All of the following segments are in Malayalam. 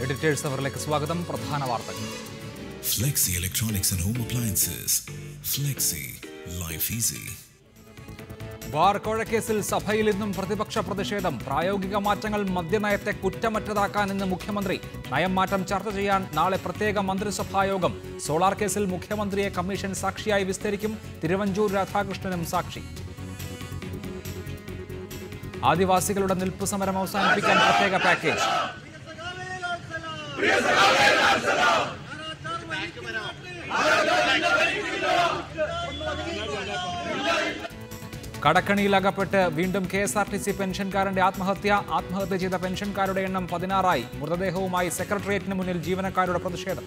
എഡിറ്റേഴ്സ് അവറിലേക്ക് സ്വാഗതം. പ്രധാന വാർത്തകൾ. Flexi Electronics and Home Appliances. Flexi. Life easy. Bar കോഴക്കേസിൽ സഭയിൽ ഇന്നും പ്രതിപക്ഷ പ്രതിഷേധം. പ്രായോഗിക മാറ്റങ്ങൾ മദ്യനയത്തെ കുറ്റമറ്റതാക്കാൻ ഇന്ന് മുഖ്യമന്ത്രി. നയം മാറ്റം ചർച്ച ചെയ്യാൻ നാളെ പ്രത്യേക മന്ത്രിസഭായോഗം. സോളാർ കേസിൽ മുഖ്യമന്ത്രിയെ കമ്മീഷൻ സാക്ഷിയായി വിസ്തരിക്കും. തിരുവഞ്ചൂർ രാധാകൃഷ്ണനും സാക്ഷി. ആദിവാസികളുടെ നിൽപ്പ് സമരം അവസാനിപ്പിക്കാൻ പ്രത്യേക പാക്കേജ്. കടക്കണിയിലകപ്പെട്ട് വീണ്ടും KSRTC പെൻഷൻകാരന്റെ ആത്മഹത്യ ചെയ്ത പെൻഷൻകാരുടെ എണ്ണം 16ആയി. മൃതദേഹവുമായി സെക്രട്ടേറിയറ്റിന് മുന്നിൽ ജീവനക്കാരുടെ പ്രതിഷേധം.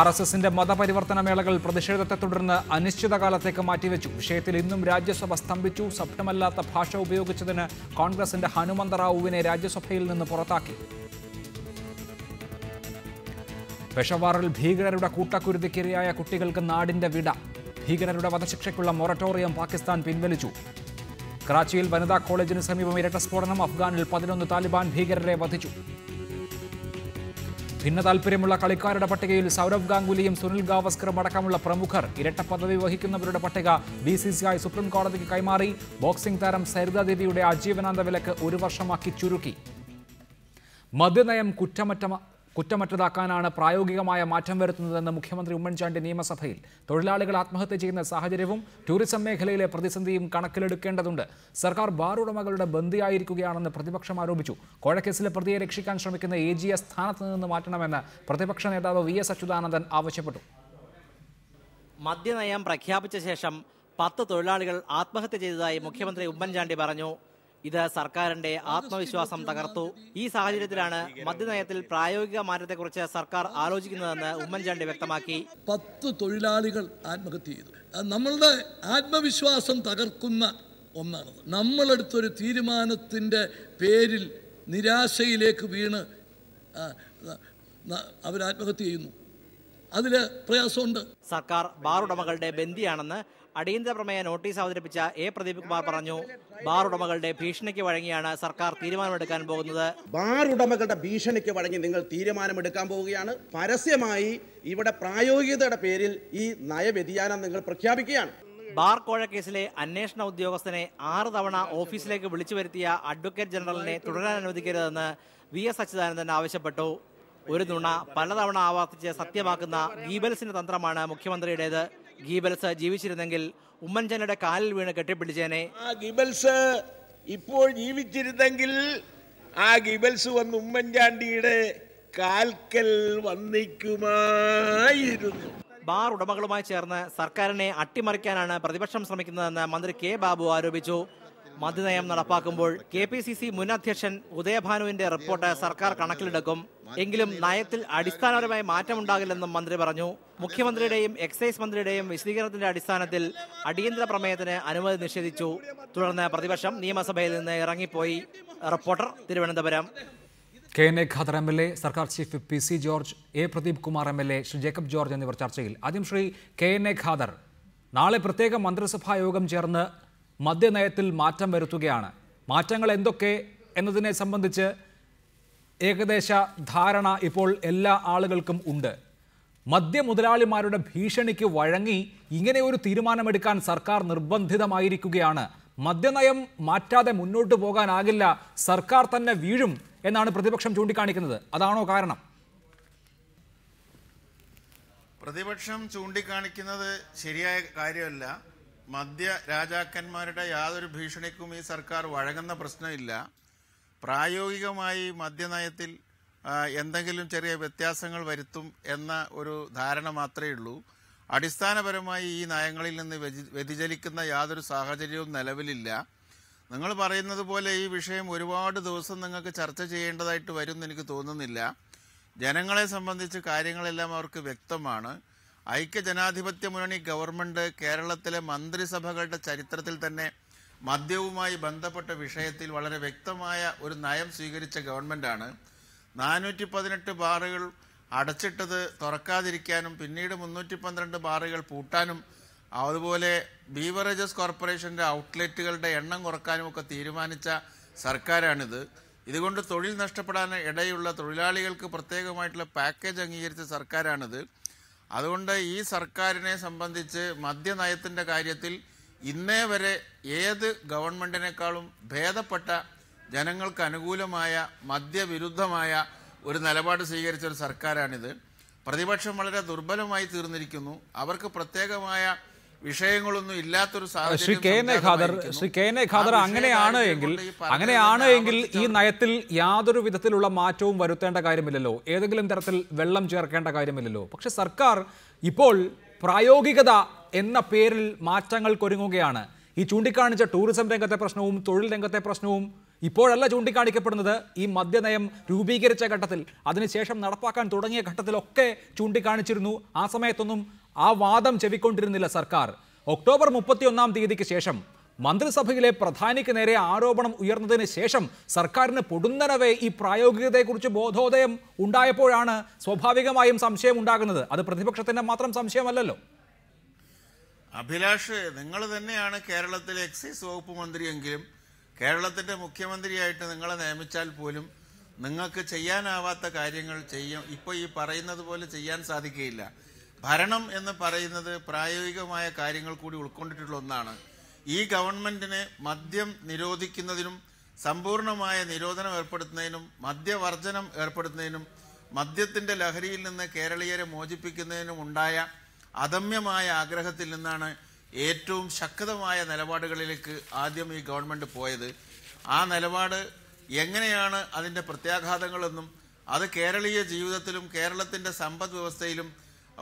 RSSന്റെ മതപരിവർത്തന മേളകൾ പ്രതിഷേധത്തെ തുടർന്ന് അനിശ്ചിതകാലത്തേക്ക് മാറ്റിവെച്ചു. വിഷയത്തിൽ ഇന്നും രാജ്യസഭ സ്തംഭിച്ചു. സഭ്യമല്ലാത്ത ഭാഷ ഉപയോഗിച്ചതിന് കോൺഗ്രസിന്റെ ഹനുമന്ത റാവുവിനെ രാജ്യസഭയിൽ നിന്ന് പുറത്താക്കി. പെഷവാറിൽ ഭീകരരുടെ കൂട്ടക്കുരുതിക്കിരയായ കുട്ടികൾക്ക് നാടിന്റെ വിട. ഭീകരരുടെ വധശിക്ഷയ്ക്കുള്ള മൊറട്ടോറിയം പാകിസ്ഥാൻ പിൻവലിച്ചു. കറാച്ചിയിൽ വനിതാ കോളേജിന് സമീപം ഇരട്ട സ്ഫോടനം. അഫ്ഗാനിൽ 11 താലിബാൻ ഭീകരരെ വധിച്ചു. ഭിന്ന താൽപര്യമുള്ള കളിക്കാരുടെ പട്ടികയിൽ സൗരവ് ഗാംഗുലിയും സുനിൽ ഗാവസ്കറും അടക്കമുള്ള പ്രമുഖർ. ഇരട്ട പദവി വഹിക്കുന്നവരുടെ പട്ടിക BCCI സുപ്രീം കോടതിക്ക് കൈമാറി. ബോക്സിംഗ് താരം സരിത ദേവിയുടെ ആജീവനാന്ത വിലക്ക് 1 വർഷമാക്കി ചുരുക്കി. മദ്യനയം കുറ്റമറ്റതാക്കാനാണ് പ്രായോഗികമായ മാറ്റം വരുത്തുന്നതെന്ന് മുഖ്യമന്ത്രി ഉമ്മൻചാണ്ടി നിയമസഭയിൽ. തൊഴിലാളികൾ ആത്മഹത്യ ചെയ്യുന്ന സാഹചര്യവും ടൂറിസം മേഖലയിലെ പ്രതിസന്ധിയും കണക്കിലെടുക്കേണ്ടതുണ്ട്. സർക്കാർ ബാർ ഉടമകളുടെ ബന്ദിയായിരിക്കുകയാണെന്ന് പ്രതിപക്ഷം ആരോപിച്ചു. കോഴക്കേസിലെ പ്രതിയെ രക്ഷിക്കാൻ ശ്രമിക്കുന്ന AGയെ സ്ഥാനത്ത് നിന്ന് മാറ്റണമെന്ന് പ്രതിപക്ഷ നേതാവ് VS അച്യുതാനന്ദൻ ആവശ്യപ്പെട്ടു. മദ്യനയം പ്രഖ്യാപിച്ച ശേഷം 10 തൊഴിലാളികൾ ആത്മഹത്യ ചെയ്തതായി മുഖ്യമന്ത്രി ഉമ്മൻചാണ്ടി പറഞ്ഞു. ഇത് സർക്കാരിന്റെ ആത്മവിശ്വാസം തകർത്തു. ഈ സാഹചര്യത്തിലാണ് മദ്യനയത്തിൽ പ്രായോഗിക മാറ്റത്തെക്കുറിച്ച് സർക്കാർ ആലോചിക്കുന്നതെന്ന് ഉമ്മൻചാണ്ടി വ്യക്തമാക്കി. 10 തൊഴിലാളികൾ ആത്മഹത്യ ചെയ്തു. നമ്മളുടെ ആത്മവിശ്വാസം തകർക്കുന്ന ഒന്നാണ്. നമ്മളെടുത്തൊരു തീരുമാനത്തിൻ്റെ പേരിൽ നിരാശയിലേക്ക് വീണ് അവർ ആത്മഹത്യ ചെയ്യുന്നു. അതിൽ പ്രയാസമുണ്ട്. സർക്കാർ ബാർ ഉടമകളുടെ ബന്ദിയാണെന്ന് അടിയന്തര പ്രമേയ നോട്ടീസ് അവതരിപ്പിച്ച പ്രദീപ് കുമാർ പറഞ്ഞു. ബാർ ഉടമകളുടെ ഭീഷണിക്ക് വഴങ്ങിയാണ് സർക്കാർ തീരുമാനമെടുക്കാൻ പോകുന്നത്. ബാർ ഉടമകളുടെ ഭീഷണിക്ക് വഴങ്ങി നിങ്ങൾ തീരുമാനമെടുക്കാൻ പോവുകയാണ്. പരസ്യമായി ഇവിടെ പ്രായോഗികതയുടെ പേരിൽ ഈ നയവ്യതിയാനം നിങ്ങൾ പ്രഖ്യാപിക്കുകയാണ്. ബാർ കോഴക്കേസിലെ അന്വേഷണ ഉദ്യോഗസ്ഥനെ 6 തവണ ഓഫീസിലേക്ക് വിളിച്ചു വരുത്തിയ അഡ്വക്കേറ്റ് ജനറലിനെ തുടരാൻ അനുവദിക്കരുതെന്ന് VS അച്യുതാനന്ദൻ ആവശ്യപ്പെട്ടു. ഒരു നുണ പലതവണ ആവർത്തിച്ച് സത്യമാക്കുന്ന ഗീബൽസിന്റെ തന്ത്രമാണ് മുഖ്യമന്ത്രിയുടേത്. ഗീബൽസ് ജീവിച്ചിരുന്നെങ്കിൽ ഉമ്മൻചാണ്ടിയുടെ കാലിൽ വീണ് കെട്ടിപ്പിടിച്ചേനെ. ആ ഗീബൽസ് ഇപ്പോൾ ജീവിച്ചിരുന്നെങ്കിൽ ആ ഗീബൽസ് വന്ന് ഉമ്മൻചാണ്ടിയുടെ കാൽക്കൽ വന്നിക്കുമായിരുന്നു. ബാർ ഉടമകളുമായി ചേർന്ന് സർക്കാരിനെ അട്ടിമറിക്കാനാണ് പ്രതിപക്ഷം ശ്രമിക്കുന്നതെന്ന് മന്ത്രി K ബാബു ആരോപിച്ചു. മദ്യനയം നടപ്പാക്കുമ്പോൾ KPCC മുൻ അധ്യക്ഷൻ ഉദയഭാനുവിന്റെ റിപ്പോർട്ട് സർക്കാർ കണക്കിലെടുക്കും. എങ്കിലും നയത്തിൽ അടിസ്ഥാനപരമായ മാറ്റമുണ്ടാകില്ലെന്നും മന്ത്രി പറഞ്ഞു. മുഖ്യമന്ത്രിയുടെയും എക്സൈസ് മന്ത്രിയുടെയും വിശദീകരണത്തിന്റെ അടിസ്ഥാനത്തിൽ അടിയന്തര പ്രമേയത്തിന് അനുമതി നിഷേധിച്ചു. തുടർന്ന് പ്രതിപക്ഷം നിയമസഭയിൽ നിന്ന് ഇറങ്ങിപ്പോയി. Reporter, Thiruvananthapuram. KN Khader MLA, സർക്കാർ chief PC George, Pradeep Kumar MLA, Shri Jacob George എന്നിവർ ചർച്ചയിൽ. ആദ്യം ശ്രീ KN ഖാദർ, നാളെ പ്രത്യേക മന്ത്രിസഭാ യോഗം ചേർന്ന് മദ്യനയത്തിൽ മാറ്റം വരുത്തുകയാണ്. മാറ്റങ്ങൾ എന്തൊക്കെ എന്നതിനെ സംബന്ധിച്ച് ഏകദേശ ധാരണ ഇപ്പോൾ എല്ലാ ആളുകൾക്കും ഉണ്ട്. മദ്യമുതലാളിമാരുടെ ഭീഷണിക്ക് വഴങ്ങി ഇങ്ങനെ ഒരു തീരുമാനമെടുക്കാൻ സർക്കാർ നിർബന്ധിതമായിരിക്കുകയാണ്. മദ്യനയം മാറ്റാതെ മുന്നോട്ട് പോകാനാകില്ല, സർക്കാർ തന്നെ വീഴും എന്നാണ് പ്രതിപക്ഷം ചൂണ്ടിക്കാണിക്കുന്നത്. അതാണോ കാരണം? പ്രതിപക്ഷം ചൂണ്ടിക്കാണിക്കുന്നത് ശരിയായ കാര്യമല്ല. മദ്യ രാജാക്കന്മാരുടെ യാതൊരു ഭീഷണിക്കും ഈ സർക്കാർ വഴങ്ങുന്ന പ്രശ്നമില്ല. പ്രായോഗികമായി മദ്യനയത്തിൽ എന്തെങ്കിലും ചെറിയ വ്യത്യാസങ്ങൾ വരുത്തും എന്ന ഒരു ധാരണ മാത്രമേ ഉള്ളൂ. അടിസ്ഥാനപരമായി ഈ നയങ്ങളിൽ നിന്ന് വ്യതിചലിക്കുന്ന യാതൊരു സാഹചര്യവും നിലവിലില്ല. നിങ്ങൾ പറയുന്നത് പോലെ ഈ വിഷയം ഒരുപാട് ദിവസം നിങ്ങൾക്ക് ചർച്ച ചെയ്യേണ്ടതായിട്ട് വരും എന്ന് എനിക്ക് തോന്നുന്നില്ല. ജനങ്ങളെ സംബന്ധിച്ച് കാര്യങ്ങളെല്ലാം അവർക്ക് വ്യക്തമാണ്. ഐക്യജനാധിപത്യ മുന്നണി ഗവൺമെന്റ് കേരളത്തിലെ മന്ത്രിസഭകളുടെ ചരിത്രത്തിൽ തന്നെ മദ്യവുമായി ബന്ധപ്പെട്ട വിഷയത്തിൽ വളരെ വ്യക്തമായ ഒരു നയം സ്വീകരിച്ച ഗവൺമെന്റാണ്. 418 ബാറുകൾ അടച്ചിട്ടത് തുറക്കാതിരിക്കാനും പിന്നീട് 312 ബാറുകൾ പൂട്ടാനും അതുപോലെ ബീവറേജസ് കോർപ്പറേഷൻ്റെ ഔട്ട്ലെറ്റുകളുടെ എണ്ണം കുറക്കാനുമൊക്കെ തീരുമാനിച്ച സർക്കാരാണിത്. ഇതുകൊണ്ട് തൊഴിൽ നഷ്ടപ്പെടാൻ ഇടയുള്ള തൊഴിലാളികൾക്ക് പ്രത്യേകമായിട്ടുള്ള പാക്കേജ് അംഗീകരിച്ച സർക്കാരാണിത്. അതുകൊണ്ട് ഈ സർക്കാരിനെ സംബന്ധിച്ച് മദ്യനയത്തിൻ്റെ കാര്യത്തിൽ ഇന്നേ വരെ ഏത് ഗവൺമെൻറ്റിനേക്കാളും ഭേദപ്പെട്ട ജനങ്ങൾക്ക് അനുകൂലമായ മദ്യവിരുദ്ധമായ ഒരു നിലപാട് സ്വീകരിച്ച ഒരു സർക്കാരാണിത്. പ്രതിപക്ഷം വളരെ ദുർബലമായി തീർന്നിരിക്കുന്നു. അവർക്ക് പ്രത്യേകമായ വിഷയങ്ങളൊന്നും ഇല്ലാത്തൊരു സാഹചര്യം. Shri K N A Khader, അങ്ങനെയാണ് എങ്കിൽ ഈ നയത്തിൽ യാതൊരു വിധത്തിലുള്ള മാറ്റവും വരുത്തേണ്ട കാര്യമില്ലല്ലോ, ഏതെങ്കിലും തരത്തിൽ വെള്ളം ചേർക്കേണ്ട കാര്യമില്ലല്ലോ. പക്ഷെ സർക്കാർ ഇപ്പോൾ പ്രായോഗികത എന്ന പേരിൽ മാറ്റങ്ങൾക്കൊരുങ്ങുകയാണ്. ഈ ചൂണ്ടിക്കാണിച്ച ടൂറിസം രംഗത്തെ പ്രശ്നവും തൊഴിൽ രംഗത്തെ പ്രശ്നവും ഇപ്പോഴല്ല ചൂണ്ടിക്കാണിക്കപ്പെടുന്നത്. ഈ മദ്യനയം രൂപീകരിച്ച ഘട്ടത്തിൽ, അതിനുശേഷം നടപ്പാക്കാൻ തുടങ്ങിയ ഘട്ടത്തിലൊക്കെ ചൂണ്ടിക്കാണിച്ചിരുന്നു. ആ സമയത്തൊന്നും ആ വാദം ചെവിക്കൊണ്ടിരുന്നില്ല സർക്കാർ. ഒക്ടോബർ 31-ാം തീയതിക്ക് ശേഷം മന്ത്രിസഭയിലെ പ്രധാനിക്ക് നേരെ ആരോപണം ഉയർന്നതിന് ശേഷം സർക്കാരിന് പൊടുന്നനവേ ഈ പ്രായോഗികതയെക്കുറിച്ച് ബോധോദയം ഉണ്ടായപ്പോഴാണ് സ്വാഭാവികമായും സംശയം ഉണ്ടാകുന്നത്. അത് പ്രതിപക്ഷത്തിന്റെ മാത്രം സംശയമല്ലല്ലോ. അഭിലാഷ്, നിങ്ങൾ തന്നെയാണ് കേരളത്തിലെ എക്സൈസ് വകുപ്പ് മന്ത്രിയെങ്കിലും കേരളത്തിൻ്റെ മുഖ്യമന്ത്രിയായിട്ട് നിങ്ങളെ നിയമിച്ചാൽ പോലും നിങ്ങൾക്ക് ചെയ്യാനാവാത്ത കാര്യങ്ങൾ ഇപ്പോൾ ഈ പറയുന്നത് പോലെ ചെയ്യാൻ സാധിക്കുകയില്ല. ഭരണം എന്ന് പറയുന്നത് പ്രായോഗികമായ കാര്യങ്ങൾ കൂടി ഉൾക്കൊണ്ടിട്ടുള്ള ഒന്നാണ്. ഈ ഗവൺമെൻറ്റിന് മദ്യം നിരോധിക്കുന്നതിനും സമ്പൂർണ്ണമായ നിരോധനം ഏർപ്പെടുത്തുന്നതിനും മദ്യവർജനം ഏർപ്പെടുത്തുന്നതിനും മദ്യത്തിൻ്റെ ലഹരിയിൽ നിന്ന് കേരളീയരെ മോചിപ്പിക്കുന്നതിനും ഉണ്ടായ അദമ്യമായ ആഗ്രഹത്തിൽ നിന്നാണ് ഏറ്റവും ശക്തമായ നിലപാടുകളിലേക്ക് ആദ്യം ഈ ഗവൺമെൻറ് പോയത്. ആ നിലപാട് എങ്ങനെയാണ് അതിൻ്റെ പ്രത്യാഘാതങ്ങളെന്നും അത് കേരളീയ ജീവിതത്തിലും കേരളത്തിൻ്റെ സമ്പദ് വ്യവസ്ഥയിലും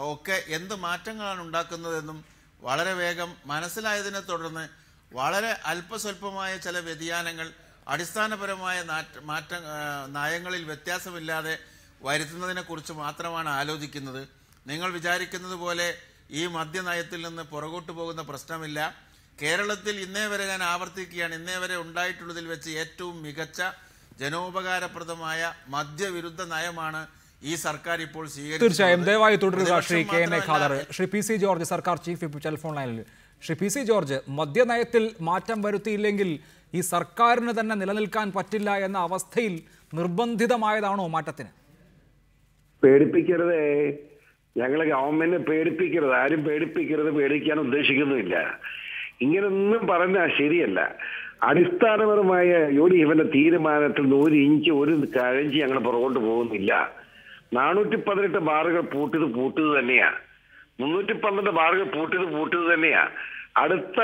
ഒക്കെ എന്ത് മാറ്റങ്ങളാണ് ഉണ്ടാക്കുന്നതെന്നും വളരെ വേഗം മനസ്സിലായതിനെ തുടർന്ന് വളരെ അല്പസ്വല്പമായ ചില വ്യതിയാനങ്ങൾ അടിസ്ഥാനപരമായ നയങ്ങളിൽ വ്യത്യാസമില്ലാതെ വരുത്തുന്നതിനെക്കുറിച്ച് മാത്രമാണ് ആലോചിക്കുന്നത്. നിങ്ങൾ വിചാരിക്കുന്നത് പോലെ ഈ മദ്യനയത്തിൽ നിന്ന് പുറകോട്ട് പോകുന്ന പ്രശ്നമില്ല. കേരളത്തിൽ ഇന്നേ വരെ, ഞാൻ ആവർത്തിക്കുകയാണ്, ഇന്നേ വരെ ഉണ്ടായിട്ടുള്ളതിൽ വെച്ച് ഏറ്റവും മികച്ച ജനോപകാരപ്രദമായ മദ്യവിരുദ്ധ നയമാണ് ഈ സർക്കാർ ഇപ്പോൾ സ്വീകരിച്ചത്. തീർച്ചയായും ദയവായി തുടരുക Shri K N A Khader. Shri P C George, സർക്കാർ ചീഫ് വിപ്പ്, ടെലിഫോൺ ലൈനിൽ. ശ്രീ പി സി ജോർജ്, മദ്യനയത്തിൽ മാറ്റം വരുത്തിയില്ലെങ്കിൽ ഈ സർക്കാരിന് തന്നെ നിലനിൽക്കാൻ പറ്റില്ല എന്ന അവസ്ഥയിൽ നിർബന്ധിതമായതാണോ മാറ്റത്തിന്? പേടിപ്പിക്കരുതേ, ഞങ്ങളെ ഗവൺമെന്റിനെ പേടിപ്പിക്കരുത്, ആരും പേടിപ്പിക്കരുത്, പേടിക്കാൻ ഉദ്ദേശിക്കുന്നുമില്ല. ഇങ്ങനൊന്നും പറഞ്ഞാൽ ശരിയല്ല. അടിസ്ഥാനപരമായ യുഡിഎഫിന്റെ തീരുമാനത്തിൽ 1 ഇഞ്ച് ഒരു കഴഞ്ചി ഞങ്ങൾ പുറകോട്ട് പോകുന്നില്ല. 418 ബാറുകൾ പൂട്ടിയത് തന്നെയാ. 312 ബാറുകൾ പൂട്ടിയത് തന്നെയാ. അടുത്ത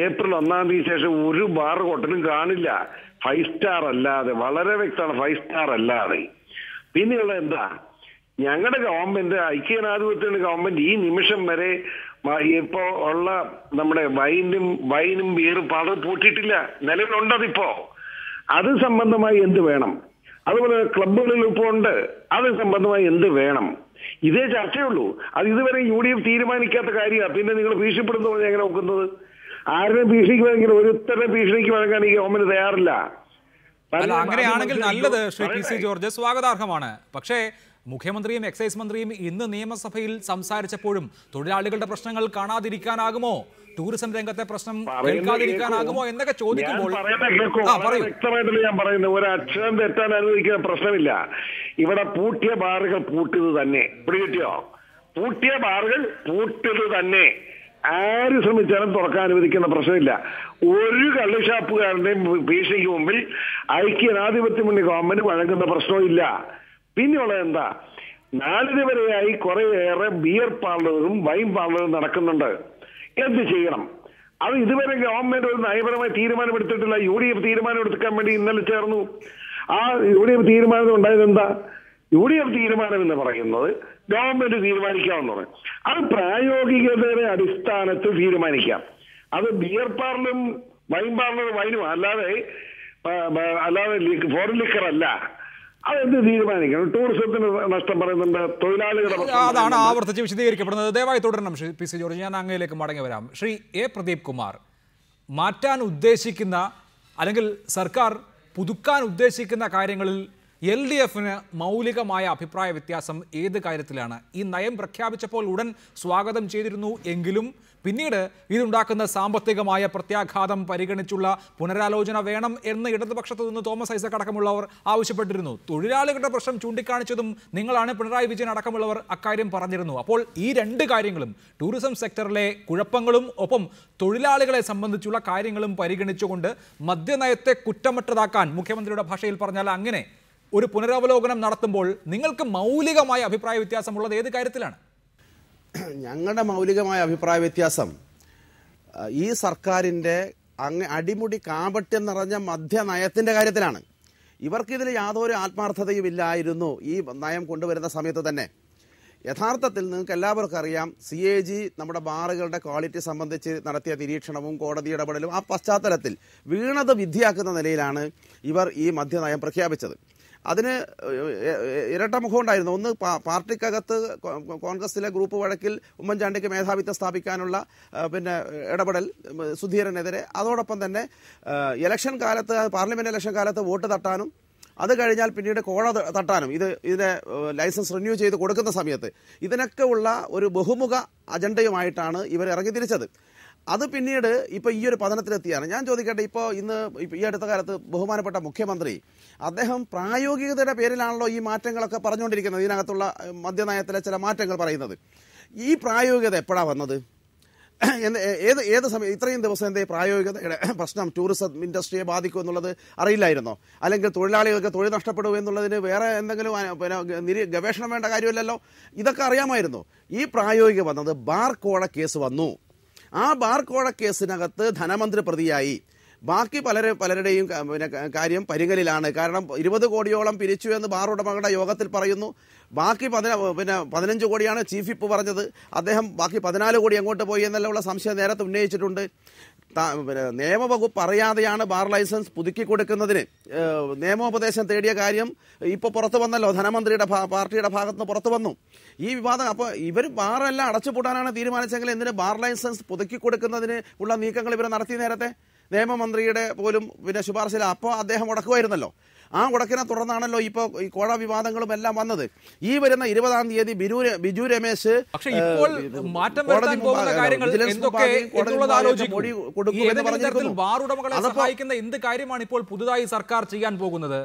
ഏപ്രിൽ 1-ാം തീയതി ശേഷം ഒരു ബാർ ഹോട്ടലും കാണില്ല 5 സ്റ്റാർ അല്ലാതെ. വളരെ വ്യക്തമാണ്, 5 സ്റ്റാർ അല്ലാതെ. പിന്നെയുള്ള എന്താ, ഞങ്ങളുടെ ഗവൺമെന്റ്, ഐക്യജനാധിപത്യത്തിന്റെ ഗവൺമെന്റ് ഈ നിമിഷം വരെ ഇപ്പോ ഉള്ള നമ്മുടെ വൈനും ബിയറും പാടും പൂട്ടിയിട്ടില്ല. നിലവിലുണ്ടതിപ്പോ. അത് സംബന്ധമായി എന്ത് വേണം? അതുപോലെ ക്ലബുകളിൽ ഇപ്പോൾ ഉണ്ട്, അത് സംബന്ധമായി എന്ത് വേണം? ഇതേ ചർച്ചയുള്ളൂ. അത് ഇതുവരെ യുഡിഎഫ് തീരുമാനിക്കാത്ത കാര്യമാണ്. പിന്നെ നിങ്ങൾ ഭീഷണിപ്പെടുന്ന എങ്ങനെ നോക്കുന്നത്? ആരുടെയും ഭീഷണിക്ക് വഴങ്ങി, ഒരുത്തരുടെ ഭീഷണിക്ക് വഴങ്ങാൻ ഈ ഗവൺമെന്റ് തയ്യാറില്ല. അങ്ങനെയാണെങ്കിൽ നല്ലത് ശ്രീ പി സി ജോർജ്, സ്വാഗതാർഹമാണ്. പക്ഷേ മുഖ്യമന്ത്രിയും എക്സൈസ് മന്ത്രിയും ഇന്ന് നിയമസഭയിൽ സംസാരിച്ചപ്പോഴും തൊഴിലാളികളുടെ പ്രശ്നങ്ങൾ കാണാതിരിക്കാനാകുമോ, ടൂറിസം രംഗത്തെ പ്രശ്നം കേൾക്കാതിരിക്കാനാകുമോ എന്നൊക്കെ ചോദിക്കുമ്പോൾ വ്യക്തമായിട്ടല്ല ഞാൻ പറയുന്നത്. ഒരു അക്ഷരം തെറ്റാൻ അനുവദിക്കുന്ന പ്രശ്നമില്ല. ഇവിടെ പൂട്ടിയ ബാറുകൾ പൂട്ടിയത് തന്നെ. പിടികിട്ടിയോ? പൂട്ടിയ ബാറുകൾ പൂട്ടിയത് തന്നെ. ആര് ശ്രമിച്ചാലും തുറക്കാൻ അനുവദിക്കുന്ന പ്രശ്നമില്ല. ഒരു കള്ളുഷാപ്പുകാരന്റെയും ഭീഷണിക്ക് മുമ്പിൽ ഐക്യജനാധിപത്യ മുന്നണി ഗവൺമെന്റ് വഴങ്ങുന്ന പ്രശ്നമില്ല. പിന്നെയുള്ളത് എന്താ, നാളിതുവരെയായി കുറേയേറെ ബിയർ പാർലറും വൈൻ പാർലറും നടക്കുന്നുണ്ട്. എന്ത് ചെയ്യണം? അത് ഇതുവരെ ഗവൺമെന്റ് ഒരു നയപരമായ തീരുമാനമെടുത്തിട്ടില്ല. യുഡിഎഫ് തീരുമാനമെടുക്കാൻ വേണ്ടി ഇന്നലെ ചേർന്നു. ആ യുഡിഎഫ് തീരുമാനം ഉണ്ടായത് എന്താ? യുഡിഎഫ് തീരുമാനം എന്ന് പറയുന്നത് ഗവൺമെന്റ് തീരുമാനിക്കാമെന്ന്. അത് പ്രായോഗികതയുടെ അടിസ്ഥാനത്തിൽ തീരുമാനിക്കാം. അത് ബിയർ പാർലറും വൈൻ പാർലറും വൈനും അല്ലാതെ ഫോറിൻ ലിക്കർ അല്ല. അതെന്ത് തീരുമാനിക്കണം? ടൂറിസത്തിന് നഷ്ടം പറയുന്നുണ്ട്, തൊഴിലാളികളുടെ, അതാണ് ആവർത്തിച്ച് വിശദീകരിക്കപ്പെടുന്നത്. ദയവായി തുടരണം ശ്രീ പി സി ജോർജ്. ഞാൻ അങ്ങയിലേക്ക് മടങ്ങി വരാം. ശ്രീ എ പ്രദീപ് കുമാർ, മാറ്റാൻ ഉദ്ദേശിക്കുന്ന അല്ലെങ്കിൽ സർക്കാർ പുതുക്കാൻ ഉദ്ദേശിക്കുന്ന കാര്യങ്ങളിൽ LDFന് മൗലികമായ അഭിപ്രായ വ്യത്യാസം ഏത് കാര്യത്തിലാണ്? ഈ നയം പ്രഖ്യാപിച്ചപ്പോൾ ഉടൻ സ്വാഗതം ചെയ്തിരുന്നു എങ്കിലും പിന്നീട് ഇതുണ്ടാക്കുന്ന സാമ്പത്തികമായ പ്രത്യാഘാതം പരിഗണിച്ചുള്ള പുനരാലോചന വേണം എന്ന് ഇടതുപക്ഷത്തു നിന്ന് തോമസ് ഐസക് അടക്കമുള്ളവർ ആവശ്യപ്പെട്ടിരുന്നു. തൊഴിലാളികളുടെ പ്രശ്നം ചൂണ്ടിക്കാണിച്ചതും നിങ്ങളാണ്, പിണറായി വിജയൻ അടക്കമുള്ളവർ അക്കാര്യം പറഞ്ഞിരുന്നു. അപ്പോൾ ഈ രണ്ട് കാര്യങ്ങളും, ടൂറിസം സെക്ടറിലെ കുഴപ്പങ്ങളും ഒപ്പം തൊഴിലാളികളെ സംബന്ധിച്ചുള്ള കാര്യങ്ങളും പരിഗണിച്ചുകൊണ്ട് മദ്യനയത്തെ കുറ്റമറ്റതാക്കാൻ, മുഖ്യമന്ത്രിയുടെ ഭാഷയിൽ പറഞ്ഞാൽ അങ്ങനെ ഒരു പുനരവലോകനം നടത്തുമ്പോൾ നിങ്ങൾക്ക് മൗലികമായ അഭിപ്രായ വ്യത്യാസമുള്ളത് ഏത് കാര്യത്തിലാണ്? ഞങ്ങളുടെ മൗലികമായ അഭിപ്രായ വ്യത്യാസം ഈ സർക്കാരിൻ്റെ അടിമുടി കാപട്യം നിറഞ്ഞ മദ്യനയത്തിൻ്റെ കാര്യത്തിലാണ്. ഇവർക്കിതിൽ യാതൊരു ആത്മാർത്ഥതയും ഇല്ലായിരുന്നു ഈ നയം കൊണ്ടുവരുന്ന സമയത്ത് തന്നെ. യഥാർത്ഥത്തിൽ നിങ്ങൾക്ക് എല്ലാവർക്കും അറിയാം, CAG നമ്മുടെ ബാറുകളുടെ ക്വാളിറ്റി സംബന്ധിച്ച് നടത്തിയ നിരീക്ഷണവും കോടതി ഇടപെടലും ആ പശ്ചാത്തലത്തിൽ വീണത് വിധിയാക്കുന്ന നിലയിലാണ് ഇവർ ഈ മദ്യനയം പ്രഖ്യാപിച്ചത്. അതിന് ഇരട്ട മുഖം ഉണ്ടായിരുന്നു. ഒന്ന്, പാർട്ടിക്കകത്ത് കോൺഗ്രസിലെ ഗ്രൂപ്പ് വഴക്കിൽ ഉമ്മൻചാണ്ടിക്ക് മേധാവിത്വം സ്ഥാപിക്കാനുള്ള ഇടപെടൽ സുധീരനെതിരെ, അതോടൊപ്പം തന്നെ ഇലക്ഷൻ കാലത്ത്, പാർലമെന്റ് ഇലക്ഷൻ കാലത്ത് വോട്ട് തട്ടാനും അത് കഴിഞ്ഞാൽ പിന്നീട് കോഴ തട്ടാനും ഇതിനെ ലൈസൻസ് റിന്യൂ ചെയ്ത് കൊടുക്കുന്ന സമയത്ത് ഇതിനൊക്കെ ഉള്ള ഒരു ബഹുമുഖ അജണ്ടയുമായിട്ടാണ് ഇവർ ഇറങ്ങിത്തിരിച്ചത്. അത് പിന്നീട് ഇപ്പോൾ ഈ ഒരു പതനത്തിലെത്തിയാണ്. ഞാൻ ചോദിക്കട്ടെ, ഇപ്പോൾ ഈ അടുത്ത കാലത്ത് ബഹുമാനപ്പെട്ട മുഖ്യമന്ത്രി അദ്ദേഹം പ്രായോഗികതയുടെ പേരിലാണല്ലോ ഈ മാറ്റങ്ങളൊക്കെ പറഞ്ഞുകൊണ്ടിരിക്കുന്നത്, ഇതിനകത്തുള്ള മദ്യനയത്തിലെ ചില മാറ്റങ്ങൾ പറയുന്നത്. ഈ പ്രായോഗികത എപ്പോഴാണ് വന്നത്? ഏത് സമയം? ഇത്രയും ദിവസം എന്തേ പ്രായോഗികതയുടെ പ്രശ്നം ടൂറിസം ഇൻഡസ്ട്രിയെ ബാധിക്കും എന്നുള്ളത് അറിയില്ലായിരുന്നോ? അല്ലെങ്കിൽ തൊഴിലാളികൾക്ക് തൊഴിൽ നഷ്ടപ്പെടും എന്നുള്ളതിന് വേറെ എന്തെങ്കിലും ഗവേഷണം വേണ്ട കാര്യമില്ലല്ലോ, ഇതൊക്കെ അറിയാമായിരുന്നു. ഈ പ്രായോഗിക വന്നത് ബാർ കോഴ കേസ് വന്നു. ആ ബാർ കോഴ കേസിനകത്ത് ധനമന്ത്രി പ്രതിയായി. ബാക്കി പലരുടെയും കാര്യം പരിഗണിലാണ്. കാരണം 20 കോടിയോളം പിരിച്ചു എന്ന് ബാർ ഉടമകളുടെ യോഗത്തിൽ പറയുന്നു. ബാക്കി 15 കോടിയാണ് ചീഫ് വിപ്പ് പറഞ്ഞത്. അദ്ദേഹം ബാക്കി 14 കോടി എങ്ങോട്ട് പോയി എന്നുള്ള സംശയം നേരത്തെ ഉന്നയിച്ചിട്ടുണ്ട്. നിയമവകുപ്പ് അറിയാതെയാണ് ബാർ ലൈസൻസ് പുതുക്കി കൊടുക്കുന്നതിന് നിയമോപദേശം തേടിയ കാര്യം ഇപ്പോൾ പുറത്തു വന്നല്ലോ, ധനമന്ത്രിയുടെ പാർട്ടിയുടെ ഭാഗത്തുനിന്ന് പുറത്തു വന്നു ഈ വിവാദം. അപ്പോൾ ഇവർ ബാറെല്ലാം അടച്ചുപൂട്ടാനാണ് തീരുമാനിച്ചെങ്കിൽ എന്തിന് ബാർ ലൈസൻസ് പുതുക്കി കൊടുക്കുന്നതിന് ഉള്ള നീക്കങ്ങൾ ഇവർ നടത്തി? നേരത്തെ നിയമമന്ത്രിയുടെ പോലും ശുപാർശയിൽ അപ്പോൾ അദ്ദേഹം മുടക്കുമായിരുന്നല്ലോ. ആ മുടക്കിനെ തുടർന്നാണല്ലോ ഇപ്പോൾ ഈ കോഴ വിവാദങ്ങളും എല്ലാം വന്നത്. ഈ വരുന്ന 20-ാം തീയതി ബിജു രമേശ് എന്ത് കാര്യമാണ് ഇപ്പോൾ പുതുതായി സർക്കാർ ചെയ്യാൻ പോകുന്നത്?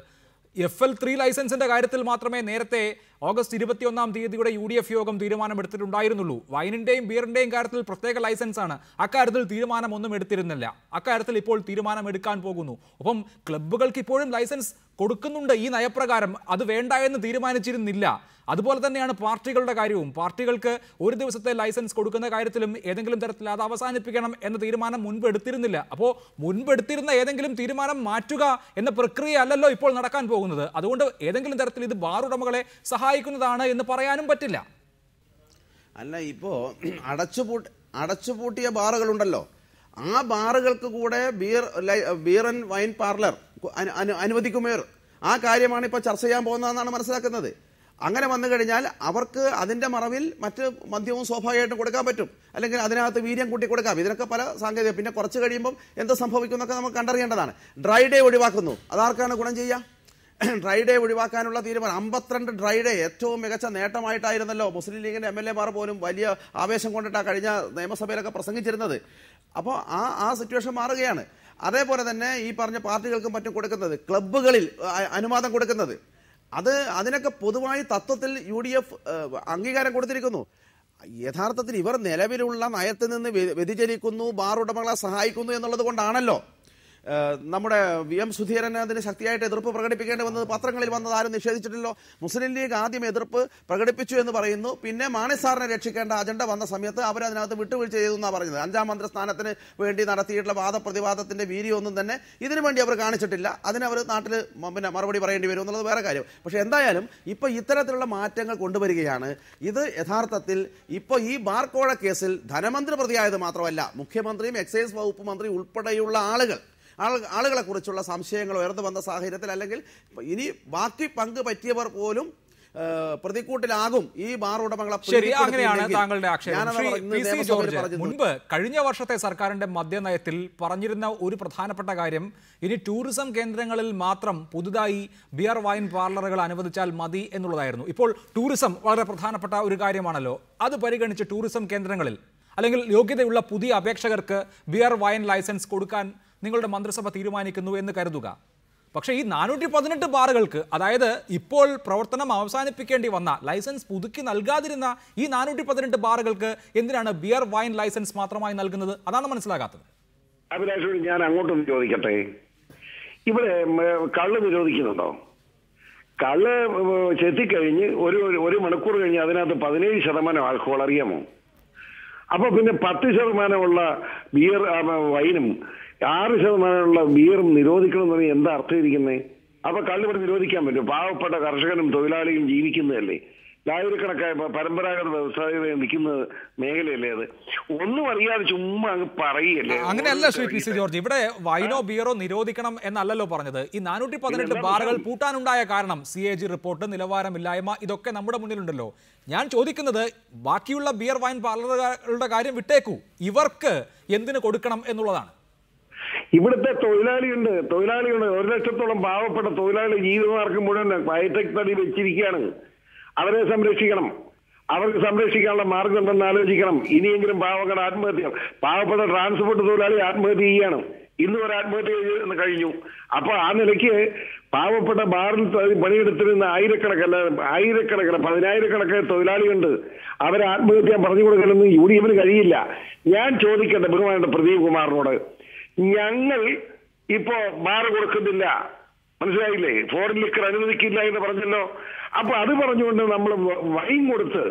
FL3 ലൈസൻസിന്റെ കാര്യത്തിൽ മാത്രമേ നേരത്തെ ഓഗസ്റ്റ് 21-ാം തീയതിയുടെ UDF യോഗം തീരുമാനമെടുത്തിട്ടുണ്ടായിരുന്നുള്ളൂ. വൈനിന്റെയും ബിയറിന്റെയും കാര്യത്തിൽ പ്രത്യേക ലൈസൻസാണ്. അക്കാര്യത്തിൽ തീരുമാനമൊന്നും എടുത്തിരുന്നില്ല. അക്കാര്യത്തിൽ ഇപ്പോൾ തീരുമാനമെടുക്കാൻ പോകുന്നു. ഒപ്പം ക്ലബ്ബുകൾക്ക് ഇപ്പോഴും ലൈസൻസ് കൊടുക്കുന്നുണ്ട് ഈ നയപ്രകാരം. അത് വേണ്ട എന്ന് തീരുമാനിച്ചിരുന്നില്ല. അതുപോലെ തന്നെയാണ് പാർട്ടികളുടെ കാര്യവും. പാർട്ടികൾക്ക് ഒരു ദിവസത്തെ ലൈസൻസ് കൊടുക്കുന്ന കാര്യത്തിലും ഏതെങ്കിലും തരത്തിൽ അത് അവസാനിപ്പിക്കണം എന്ന തീരുമാനം മുൻപ് എടുത്തിരുന്നില്ല. അപ്പോൾ മുൻപെടുത്തിരുന്ന ഏതെങ്കിലും തീരുമാനം മാറ്റുക എന്ന പ്രക്രിയ അല്ലല്ലോ ഇപ്പോൾ നടക്കാൻ പോകുന്നത്. അതുകൊണ്ട് ഏതെങ്കിലും തരത്തിൽ ഇത് ബാർ ഉടമകളെ സഹായിക്കുന്നതാണ് എന്ന് പറയാനും പറ്റില്ല. അല്ല, ഇപ്പോൾ അടച്ചുപൂട്ടിയ ബാറുകളുണ്ടല്ലോ, ആ ബാറുകൾക്ക് കൂടെ ബിയർ ആൻഡ് വൈൻ പാർലർ അനുവദിക്കുമോ? ആ കാര്യമാണ് ഇപ്പോൾ ചർച്ച ചെയ്യാൻ പോകുന്നതെന്നാണ് മനസ്സിലാക്കുന്നത്. അങ്ങനെ വന്നു കഴിഞ്ഞാൽ അവർക്ക് അതിൻ്റെ മറവിൽ മറ്റ് മദ്യവും സ്വാഭാവികമായിട്ടും കൊടുക്കാൻ പറ്റും, അല്ലെങ്കിൽ അതിനകത്ത് വീര്യം കൂട്ടി കൊടുക്കാം. ഇതിനൊക്കെ പല സാങ്കേതിക. പിന്നെ കുറച്ച് കഴിയുമ്പം എന്ത് സംഭവിക്കുന്നൊക്കെ നമുക്ക് കണ്ടറിയേണ്ടതാണ്. ഡ്രൈ ഡേ ഒഴിവാക്കുന്നു, അതാർക്കാണ് ഗുണം ചെയ്യുക? ഡ്രൈ ഡേ ഒഴിവാക്കാനുള്ള തീരുമാനം 52 ഡ്രൈ ഡേ ഏറ്റവും മികച്ച നേട്ടമായിട്ടായിരുന്നല്ലോ മുസ്ലിം ലീഗിൻ്റെ MLA മാർ പോലും വലിയ ആവേശം കൊണ്ടിട്ടാണ് കഴിഞ്ഞ നിയമസഭയിലൊക്കെ പ്രസംഗിച്ചിരുന്നത്. അപ്പോൾ ആ സിറ്റുവേഷൻ മാറുകയാണ്. അതേപോലെ തന്നെ ഈ പറഞ്ഞ പാർട്ടികൾക്കും മറ്റും കൊടുക്കുന്നത്, ക്ലബ്ബുകളിൽ അനുവാദം കൊടുക്കുന്നത്, അതിനൊക്കെ പൊതുവായി തത്വത്തിൽ UDF അംഗീകാരം കൊടുത്തിരിക്കുന്നു. യഥാർത്ഥത്തിൽ ഇവർ നിലവിലുള്ള നയത്തിൽ നിന്ന് വ്യതിചലിക്കുന്നു, ബാർ ഉടമകളെ സഹായിക്കുന്നു എന്നുള്ളത് കൊണ്ടാണല്ലോ നമ്മുടെ VM സുധീരൻ അതിന് ശക്തിയായിട്ട് എതിർപ്പ് പ്രകടിപ്പിക്കേണ്ടി വന്നത്. പത്രങ്ങളിൽ വന്നത് ആരും നിഷേധിച്ചിട്ടില്ലല്ലോ. മുസ്ലിം ലീഗ് ആദ്യം എതിർപ്പ് പ്രകടിപ്പിച്ചു എന്ന് പറയുന്നു. പിന്നെ മാണി സാറിനെ രക്ഷിക്കേണ്ട അജണ്ട വന്ന സമയത്ത് അവരതിനകത്ത് വിട്ടുവീഴ്ച ചെയ്തു എന്നാണ് പറഞ്ഞത്. 5-ാം മന്ത്രിസ്ഥാനത്തിന് വേണ്ടി നടത്തിയിട്ടുള്ള വാദപ്രതിവാദത്തിന്റെ വീര്യമൊന്നും തന്നെ ഇതിനു വേണ്ടി അവർ കാണിച്ചിട്ടില്ല. അതിനവർ നാട്ടിൽ മറുപടി പറയേണ്ടി വരും എന്നുള്ളത് വേറെ കാര്യം. പക്ഷെ എന്തായാലും ഇപ്പോൾ ഇത്തരത്തിലുള്ള മാറ്റങ്ങൾ കൊണ്ടുവരികയാണ്. ഇത് യഥാർത്ഥത്തിൽ ഇപ്പോൾ ഈ ബാർ കോഴ കേസിൽ ധനമന്ത്രി പ്രതിയായത് മാത്രമല്ല, മുഖ്യമന്ത്രിയും എക്സൈസ് വകുപ്പ് മന്ത്രി ഉൾപ്പെടെയുള്ള ആളുകളെ കുറിച്ചുള്ള സംശയങ്ങൾ ഉയർന്നു വന്ന സാഹചര്യത്തിൽ, അല്ലെങ്കിൽ ഇനി ബാക്കി പങ്ക് പറ്റിയവർ പോലും പ്രതിക്കൂട്ടിലാകും ഈ ബാർ ഉടമകളെ. ശരി, അങ്ങനെയാണ് താങ്കളുടെ ആക്ഷേപം. മുൻപ് കഴിഞ്ഞ വർഷത്തെ സർക്കാരിന്റെ മദ്യനയത്തിൽ പറഞ്ഞിരുന്ന ഒരു പ്രധാനപ്പെട്ട കാര്യം, ഇനി ടൂറിസം കേന്ദ്രങ്ങളിൽ മാത്രം പുതുതായി ബിയർ വൈൻ പാർലറുകൾ അനുവദിച്ചാൽ മതി എന്നുള്ളതായിരുന്നു. ഇപ്പോൾ ടൂറിസം വളരെ പ്രധാനപ്പെട്ട ഒരു കാര്യമാണല്ലോ. അത് പരിഗണിച്ച് ടൂറിസം കേന്ദ്രങ്ങളിൽ അല്ലെങ്കിൽ യോഗ്യതയുള്ള പുതിയ അപേക്ഷകർക്ക് ബിയർ വൈൻ ലൈസൻസ് കൊടുക്കാൻ നിങ്ങളുടെ മന്ത്രിസഭ തീരുമാനിക്കുന്നു എന്ന് കരുതുക. പക്ഷേ ഈ 418 ബാറുകൾക്ക്, അതായത് ഇപ്പോൾ പ്രവർത്തനം അവസാനിപ്പിക്കേണ്ടി വന്ന, ലൈസൻസ് പുതുക്കി നൽകാതിരുന്ന ഈ 418 ബാറുകൾക്ക് എന്തിനാണ് ബിയർ വൈൻ ലൈസൻസ് മാത്രമായി നൽകുന്നത്? അതാണ് മനസ്സിലാകാത്തത്. അഭിലാഷോട് ഞാൻ അങ്ങോട്ടൊന്ന് ചോദിക്കട്ടെ, ഇവിടെ കള്ള് നിരോധിക്കുന്നുണ്ടോ? കള്ള് ചെത്തിക്കഴിഞ്ഞ് ഒരു മണിക്കൂർ കഴിഞ്ഞ് അതിനകത്ത് 17% ആൽക്കഹോൾ, അറിയാമോ? അപ്പൊ പിന്നെ 10% ബിയർ വൈനും 6% ബിയറും നിരോധിക്കണം എന്ന് പറഞ്ഞാൽ എന്താ അർത്ഥം ഇരിക്കുന്നത്? അപ്പൊ കള്ളിവിടെ നിരോധിക്കാൻ പറ്റും? പാവപ്പെട്ട കർഷകനും തൊഴിലാളിയും ജീവിക്കുന്നതല്ലേ, ആയിരക്കണക്കായ പരമ്പരാഗത വ്യവസായ നിൽക്കുന്ന മേഖലയല്ലേ അത്? ഒന്നും അറിയാതെ ചുമ്മാ അങ്ങ് പറയല്ലേ. അങ്ങനെയല്ല ശ്രീ പി സി ജോർജ്, ഇവിടെ വൈനോ ബിയറോ നിരോധിക്കണം എന്നല്ലല്ലോ പറഞ്ഞത്. ഈ 418 ബാറുകൾ പൂട്ടാനുണ്ടായ കാരണം CAG റിപ്പോർട്ട്, നിലവാരമില്ലായ്മ, ഇതൊക്കെ നമ്മുടെ മുന്നിലുണ്ടല്ലോ. ഞാൻ ചോദിക്കുന്നത്, ബാക്കിയുള്ള ബിയർ വൈൻ പാർലറുകളുടെ കാര്യം വിട്ടേക്കൂ, ഇവർക്ക് എന്തിനു കൊടുക്കണം എന്നുള്ളതാണ്. ഇവിടുത്തെ തൊഴിലാളിയുണ്ട് 1,00,000-ഓളം പാവപ്പെട്ട തൊഴിലാളി ജീവിതമാർഗം മുഴുവൻ ഹൈടെക് തടി വെച്ചിരിക്കുകയാണ്. അവരെ സംരക്ഷിക്കണം. അവർക്ക് സംരക്ഷിക്കാനുള്ള മാർഗം ഉണ്ടെന്ന് ആലോചിക്കണം. ഇനിയെങ്കിലും പാവങ്ങളുടെ ആത്മഹത്യ, പാവപ്പെട്ട ട്രാൻസ്പോർട്ട് തൊഴിലാളി ആത്മഹത്യ ചെയ്യുകയാണ്. ഇന്ന് ഒരു ആത്മഹത്യ കഴിഞ്ഞു. അപ്പൊ ആ നിലയ്ക്ക് പാവപ്പെട്ട ബാറിൽ പണിയെടുത്തിരുന്ന ആയിരക്കണക്കല്ല 10,000-കണക്കിന് തൊഴിലാളികളുണ്ട്. അവരെ ആത്മഹത്യ പറഞ്ഞു കൊടുക്കണമെന്ന് UDF കഴിയില്ല. ഞാൻ ചോദിക്കട്ടെ ബഹുമാനപ്പെട്ട പ്രദീപ് കുമാറിനോട്, ഞങ്ങൾ ഇപ്പോ ബാർ കൊടുക്കുന്നില്ല, മനസ്സിലായില്ലേ? ഫോറിൻ ലിക്കർ അനുവദിക്കില്ല എന്ന് പറഞ്ഞല്ലോ. അപ്പൊ അത് പറഞ്ഞുകൊണ്ട് നമ്മൾ വൈൻ കൊടുത്ത്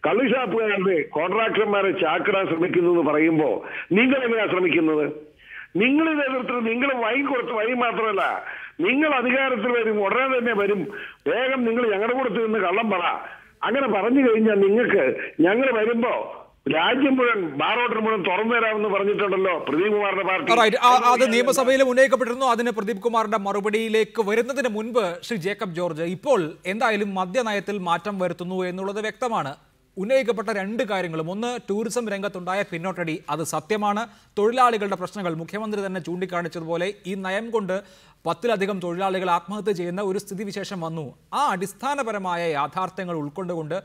കള്ളുഷാപ്പുകാരുടെ കോൺട്രാക്ടർമാരെ ചാക്കിടാൻ ശ്രമിക്കുന്നു എന്ന് പറയുമ്പോ നിങ്ങൾ എങ്ങനെയാ ശ്രമിക്കുന്നത്? നിങ്ങൾ ഇത് എതിർത്തിട്ട് നിങ്ങൾ വൈൻ കൊടുത്ത്, വൈൻ മാത്രമല്ല, നിങ്ങൾ അധികാരത്തിൽ വരും, ഉടനെ തന്നെ വരും, വേഗം നിങ്ങൾ ഞങ്ങളുടെ കൂടെ നിന്ന് കള്ളം പറ. അങ്ങനെ പറഞ്ഞു കഴിഞ്ഞാൽ നിങ്ങൾക്ക് ഞങ്ങൾ വരുമ്പോ രാജ്യം മുഴുവൻ ബാറോട്ടർ മുഴുവൻ തുറന്നു തരാമെന്ന് പറഞ്ഞിട്ടുണ്ടല്ലോ പ്രദീപ് കുമാറിന്റെ പാർട്ടി. അത് നിയമസഭയിലും ഉന്നയിക്കപ്പെട്ടിരുന്നു. അതിന് പ്രദീപ് കുമാറിന്റെ മറുപടിയിലേക്ക് വരുന്നതിന് മുൻപ് ശ്രീ ജേക്കബ് ജോർജ്, ഇപ്പോൾ എന്തായാലും മദ്യനയത്തിൽ മാറ്റം വരുത്തുന്നു എന്നുള്ളത് വ്യക്തമാണ്. ഉന്നയിക്കപ്പെട്ട 2 കാര്യങ്ങളും, ഒന്ന് ടൂറിസം രംഗത്തുണ്ടായ പിന്നോട്ടടി, അത് സത്യമാണ്. തൊഴിലാളികളുടെ പ്രശ്നങ്ങൾ മുഖ്യമന്ത്രി തന്നെ ചൂണ്ടിക്കാണിച്ചതുപോലെ ഈ നയം കൊണ്ട് 10-ലധികം തൊഴിലാളികൾ ആത്മഹത്യ ചെയ്യുന്ന ഒരു സ്ഥിതിവിശേഷം വന്നു. ആ അടിസ്ഥാനപരമായ യാഥാർത്ഥ്യങ്ങൾ ഉൾക്കൊണ്ടുകൊണ്ട്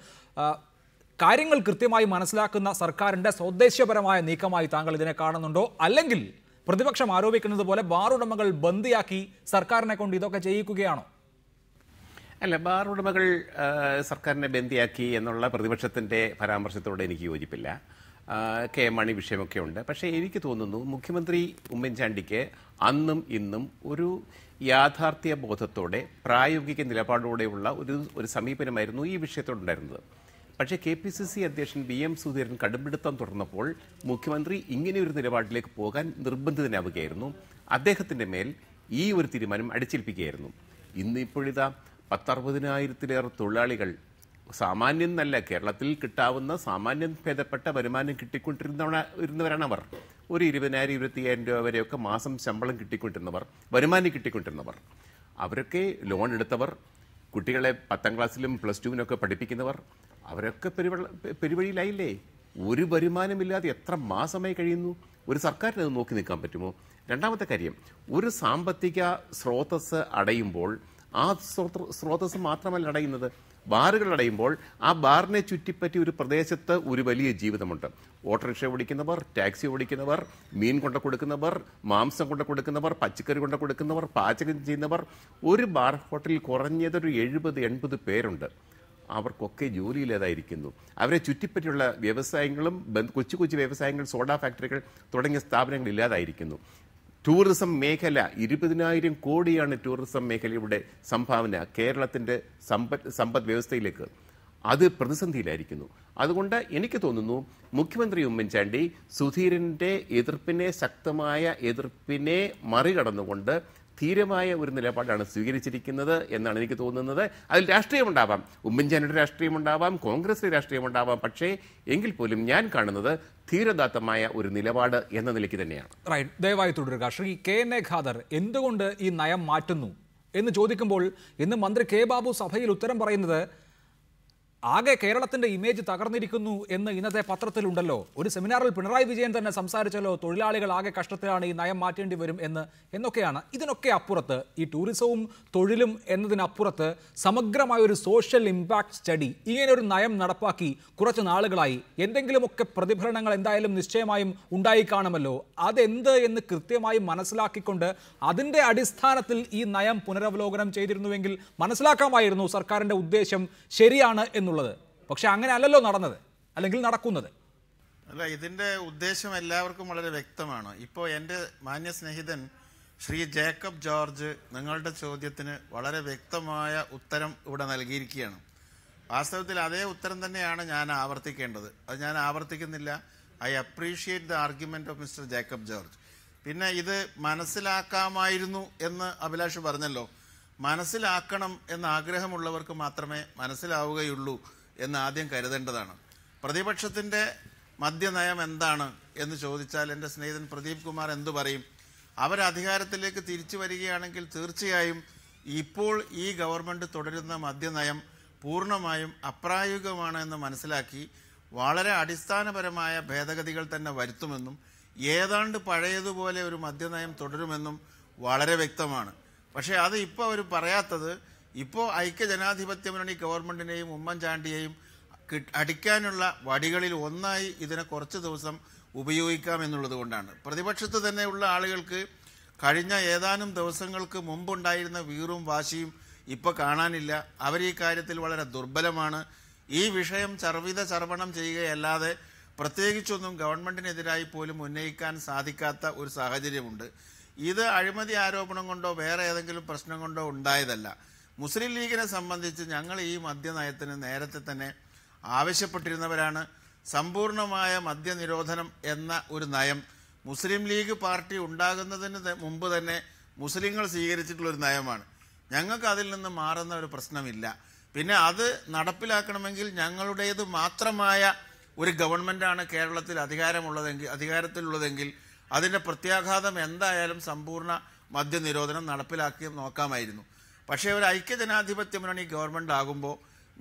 കാര്യങ്ങൾ കൃത്യമായി മനസ്സിലാക്കുന്ന സർക്കാരിന്റെ സ്വദേശീയപരമായ നീക്കമായി താങ്കൾ ഇതിനെ കാണുന്നുണ്ടോ? അല്ലെങ്കിൽ പ്രതിപക്ഷം ആരോപിക്കുന്നത് പോലെ ബാർ ഉടമകൾ ബന്ദിയാക്കി സർക്കാരിനെ കൊണ്ട് ഇതൊക്കെ ചെയ്യിക്കുകയാണോ? അല്ല, ബാർ ഉടമകൾ സർക്കാരിനെ ബന്ദിയാക്കി എന്നുള്ള പ്രതിപക്ഷത്തിൻ്റെ പരാമർശത്തോടെ എനിക്ക് യോജിപ്പില്ല. KM മാണി വിഷയമൊക്കെ ഉണ്ട്. പക്ഷേ എനിക്ക് തോന്നുന്നു മുഖ്യമന്ത്രി ഉമ്മൻചാണ്ടിക്ക് അന്നും ഇന്നും ഒരു യാഥാർത്ഥ്യ ബോധത്തോടെ പ്രായോഗിക നിലപാടോടെയുള്ള ഒരു സമീപനമായിരുന്നു ഈ വിഷയത്തോടുണ്ടായിരുന്നത്. പക്ഷേ KPCC അധ്യക്ഷൻ VM സുധീരൻ കടുംപിടുത്തം തുടർന്നപ്പോൾ മുഖ്യമന്ത്രി ഇങ്ങനെയൊരു നിലപാടിലേക്ക് പോകാൻ നിർബന്ധിതനാവുകയായിരുന്നു. അദ്ദേഹത്തിൻ്റെ മേൽ ഈ ഒരു തീരുമാനം അടിച്ചേൽപ്പിക്കുകയായിരുന്നു. ഇന്നിപ്പോഴിതാ 10-60,000-ലേറെ തൊഴിലാളികൾ, സാമാന്യം നല്ല, കേരളത്തിൽ കിട്ടാവുന്ന സാമാന്യം ഭേദപ്പെട്ട വരുമാനം കിട്ടിക്കൊണ്ടിരുന്നവരാണ് അവർ. ഒരു 20,000-25,000 രൂപ വരെയൊക്കെ മാസം ശമ്പളം കിട്ടിക്കൊണ്ടിരുന്നവർ, വരുമാനം കിട്ടിക്കൊണ്ടിരുന്നവർ, അവരൊക്കെ ലോൺ എടുത്തവർ, കുട്ടികളെ 10ാം ക്ലാസ്സിലും +2-നൊക്കെ പഠിപ്പിക്കുന്നവർ, അവരൊക്കെ പെരുവഴിയിലായില്ലേ? ഒരു വരുമാനമില്ലാതെ എത്ര മാസമായി കഴിയുന്നു? ഒരു സർക്കാരിന് അത് നോക്കി നിൽക്കാൻ പറ്റുമോ? രണ്ടാമത്തെ കാര്യം, ഒരു സാമ്പത്തിക സ്രോതസ് അടയുമ്പോൾ ആ സ്രോതസ് മാത്രമല്ല അടയുന്നത്, ബാറുകൾ അടയുമ്പോൾ ആ ബാറിനെ ചുറ്റിപ്പറ്റി ഒരു പ്രദേശത്ത് ഒരു വലിയ ജീവിതമുണ്ട്. ഓട്ടോറിക്ഷ ഓടിക്കുന്നവർ, ടാക്സി ഓടിക്കുന്നവർ, മീൻ കൊണ്ടു കൊടുക്കുന്നവർ, മാംസം കൊണ്ടു കൊടുക്കുന്നവർ, പച്ചക്കറി കൊണ്ടു കൊടുക്കുന്നവർ, പാചകം ചെയ്യുന്നവർ, ഒരു ബാർ ഹോട്ടലിൽ കുറഞ്ഞതൊരു 70-80 പേരുണ്ട്. അവർക്കൊക്കെ ജോലിയില്ലാതായിരിക്കുന്നു. അവരെ ചുറ്റിപ്പറ്റിയുള്ള വ്യവസായങ്ങളും കൊച്ചു കൊച്ചു വ്യവസായങ്ങൾ, സോഡ ഫാക്ടറികൾ തുടങ്ങിയ സ്ഥാപനങ്ങൾ ഇല്ലാതായിരിക്കുന്നു. ടൂറിസം മേഖല 20,000 കോടിയാണ് ടൂറിസം മേഖലയുടെ സംഭാവന കേരളത്തിൻ്റെ സമ്പദ് വ്യവസ്ഥയിലേക്ക്. അത് പ്രതിസന്ധിയിലായിരിക്കുന്നു. അതുകൊണ്ട് എനിക്ക് തോന്നുന്നു മുഖ്യമന്ത്രി ഉമ്മൻചാണ്ടി സുധീരൻ്റെ ശക്തമായ എതിർപ്പിനെ മറികടന്നുകൊണ്ട് ധീരമായ ഒരു നിലപാടാണ് സ്വീകരിച്ചിരിക്കുന്നത് എന്നാണ് എനിക്ക് തോന്നുന്നത്. അതിൽ രാഷ്ട്രീയമുണ്ടാവാം, ഉമ്മൻചാണ്ടിയുടെ രാഷ്ട്രീയമുണ്ടാവാം, കോൺഗ്രസിന്റെ രാഷ്ട്രീയമുണ്ടാവാം. പക്ഷേ എങ്കിൽ പോലും ഞാൻ കാണുന്നത് ധീരദാത്തമായ ഒരു നിലപാട് എന്ന നിലയ്ക്ക് തന്നെയാണ്. റൈറ്റ്, ദയവായി തുടരുക. ശ്രീ KN ഖാദർ, എന്തുകൊണ്ട് ഈ നയം മാറ്റുന്നു എന്ന് ചോദിക്കുമ്പോൾ ഇന്ന് മന്ത്രി K ബാബു സഭയിൽ ഉത്തരം പറയുന്നത് ആകെ കേരളത്തിന്റെ ഇമേജ് തകർന്നിരിക്കുന്നു എന്ന് ഇന്നത്തെ പത്രത്തിലുണ്ടല്ലോ. ഒരു സെമിനാറിൽ പിണറായി വിജയൻ തന്നെ സംസാരിച്ചല്ലോ, തൊഴിലാളികൾ ആകെ കഷ്ടത്തിലാണ്, ഈ നയം മാറ്റേണ്ടി വരും എന്നൊക്കെയാണ്. ഇതിനൊക്കെ അപ്പുറത്ത്, ഈ ടൂറിസവും തൊഴിലും എന്നതിനപ്പുറത്ത് സമഗ്രമായ ഒരു സോഷ്യൽ ഇമ്പാക്ട് സ്റ്റഡി, ഇങ്ങനെ ഒരു നയം നടപ്പാക്കി കുറച്ച് നാളുകളായി, എന്തെങ്കിലുമൊക്കെ പ്രതിഫലനങ്ങൾ എന്തായാലും നിശ്ചയമായും ഉണ്ടായി കാണുമല്ലോ. അതെന്ത് എന്ന് കൃത്യമായി മനസ്സിലാക്കിക്കൊണ്ട് അതിൻ്റെ അടിസ്ഥാനത്തിൽ ഈ നയം പുനരവലോകനം ചെയ്തിരുന്നുവെങ്കിൽ മനസ്സിലാക്കാമായിരുന്നു സർക്കാരിൻ്റെ ഉദ്ദേശം ശരിയാണ് എന്നുള്ളത്. പക്ഷെ അങ്ങനെ അല്ലല്ലോ നടന്നത്, അല്ലെങ്കിൽ നടക്കുന്നത്. അല്ല, ഇതിൻ്റെ ഉദ്ദേശം എല്ലാവർക്കും വളരെ വ്യക്തമാണ്. ഇപ്പോൾ എൻ്റെ മാന്യ സ്നേഹിതൻ ശ്രീ ജേക്കബ് ജോർജ് നിങ്ങളുടെ ചോദ്യത്തിന് വളരെ വ്യക്തമായ ഉത്തരം ഇവിടെ നൽകിയിരിക്കുകയാണ്. വാസ്തവത്തിൽ അതേ ഉത്തരം തന്നെയാണ് ഞാൻ ആവർത്തിക്കേണ്ടത്. അത് ഞാൻ ആവർത്തിക്കുന്നില്ല. I appreciate the argument of mister Jacob George. പിന്നെ ഇത് മനസ്സിലാക്കാമായിരുന്നു എന്ന് അഭിലാഷ് പറഞ്ഞല്ലോ. മനസ്സിലാക്കണം എന്ന ആഗ്രഹമുള്ളവർക്ക് മാത്രമേ മനസ്സിലാവുകയുള്ളൂ എന്ന് ആദ്യം കരുതേണ്ടതാണ്. പ്രതിപക്ഷത്തിൻ്റെ മദ്യനയം എന്താണ് എന്ന് ചോദിച്ചാൽ എൻ്റെ സ്നേഹിതൻ പ്രദീപ് കുമാർ എന്തു പറയും? അവരധികാരത്തിലേക്ക് തിരിച്ചു വരികയാണെങ്കിൽ തീർച്ചയായും ഇപ്പോൾ ഈ ഗവൺമെൻറ് തുടരുന്ന മദ്യനയം പൂർണ്ണമായും അപ്രായോഗികമാണ് എന്ന് മനസ്സിലാക്കി വളരെ അടിസ്ഥാനപരമായ ഭേദഗതികൾ തന്നെ വരുത്തുമെന്നും ഏതാണ്ട് പഴയതുപോലെ ഒരു മദ്യനയം തുടരുമെന്നും വളരെ വ്യക്തമാണ്. പക്ഷേ അത് ഇപ്പോൾ അവർ പറയാത്തത്, ഇപ്പോൾ ഐക്യജനാധിപത്യ മുന്നണി ഗവൺമെൻറ്റിനെയും ഉമ്മൻചാണ്ടിയെയും അടിക്കാനുള്ള വടികളിൽ ഒന്നായി ഇതിനെ കുറച്ച് ദിവസം ഉപയോഗിക്കാം എന്നുള്ളത് കൊണ്ടാണ്. പ്രതിപക്ഷത്ത് തന്നെയുള്ള ആളുകൾക്ക് കഴിഞ്ഞ ഏതാനും ദിവസങ്ങൾക്ക് മുമ്പുണ്ടായിരുന്ന വീറും വാശിയും ഇപ്പോൾ കാണാനില്ല. അവർ ഈ കാര്യത്തിൽ വളരെ ദുർബലമാണ്. ഈ വിഷയം ചർവണം ചെയ്യുകയല്ലാതെ പ്രത്യേകിച്ചൊന്നും ഗവൺമെൻറ്റിനെതിരായി പോലും ഉന്നയിക്കാൻ സാധിക്കാത്ത ഒരു സാഹചര്യമുണ്ട്. ഇത് അഴിമതി ആരോപണം കൊണ്ടോ വേറെ ഏതെങ്കിലും പ്രശ്നം കൊണ്ടോ ഉണ്ടായതല്ല. മുസ്ലിം ലീഗിനെ സംബന്ധിച്ച് ഞങ്ങൾ ഈ മദ്യനയത്തിന് നേരത്തെ തന്നെ ആവശ്യപ്പെട്ടിരുന്നവരാണ്. സമ്പൂർണമായ മദ്യനിരോധനം എന്ന ഒരു നയം മുസ്ലിം ലീഗ് പാർട്ടി ഉണ്ടാകുന്നതിന് മുമ്പ് തന്നെ മുസ്ലിങ്ങൾ സ്വീകരിച്ചിട്ടുള്ളൊരു നയമാണ്. ഞങ്ങൾക്ക് അതിൽ നിന്ന് മാറുന്ന ഒരു പ്രശ്നമില്ല. പിന്നെ അത് നടപ്പിലാക്കണമെങ്കിൽ ഞങ്ങളുടേത് മാത്രമായ ഒരു ഗവൺമെൻറ്റാണ് കേരളത്തിൽ അധികാരത്തിലുള്ളതെങ്കിൽ അതിൻ്റെ പ്രത്യാഘാതം എന്തായാലും സമ്പൂർണ്ണ മദ്യനിരോധനം നടപ്പിലാക്കി നോക്കാമായിരുന്നു. പക്ഷേ ഒരു ഐക്യജനാധിപത്യ മുന്നണി ഗവൺമെൻറ് ആകുമ്പോൾ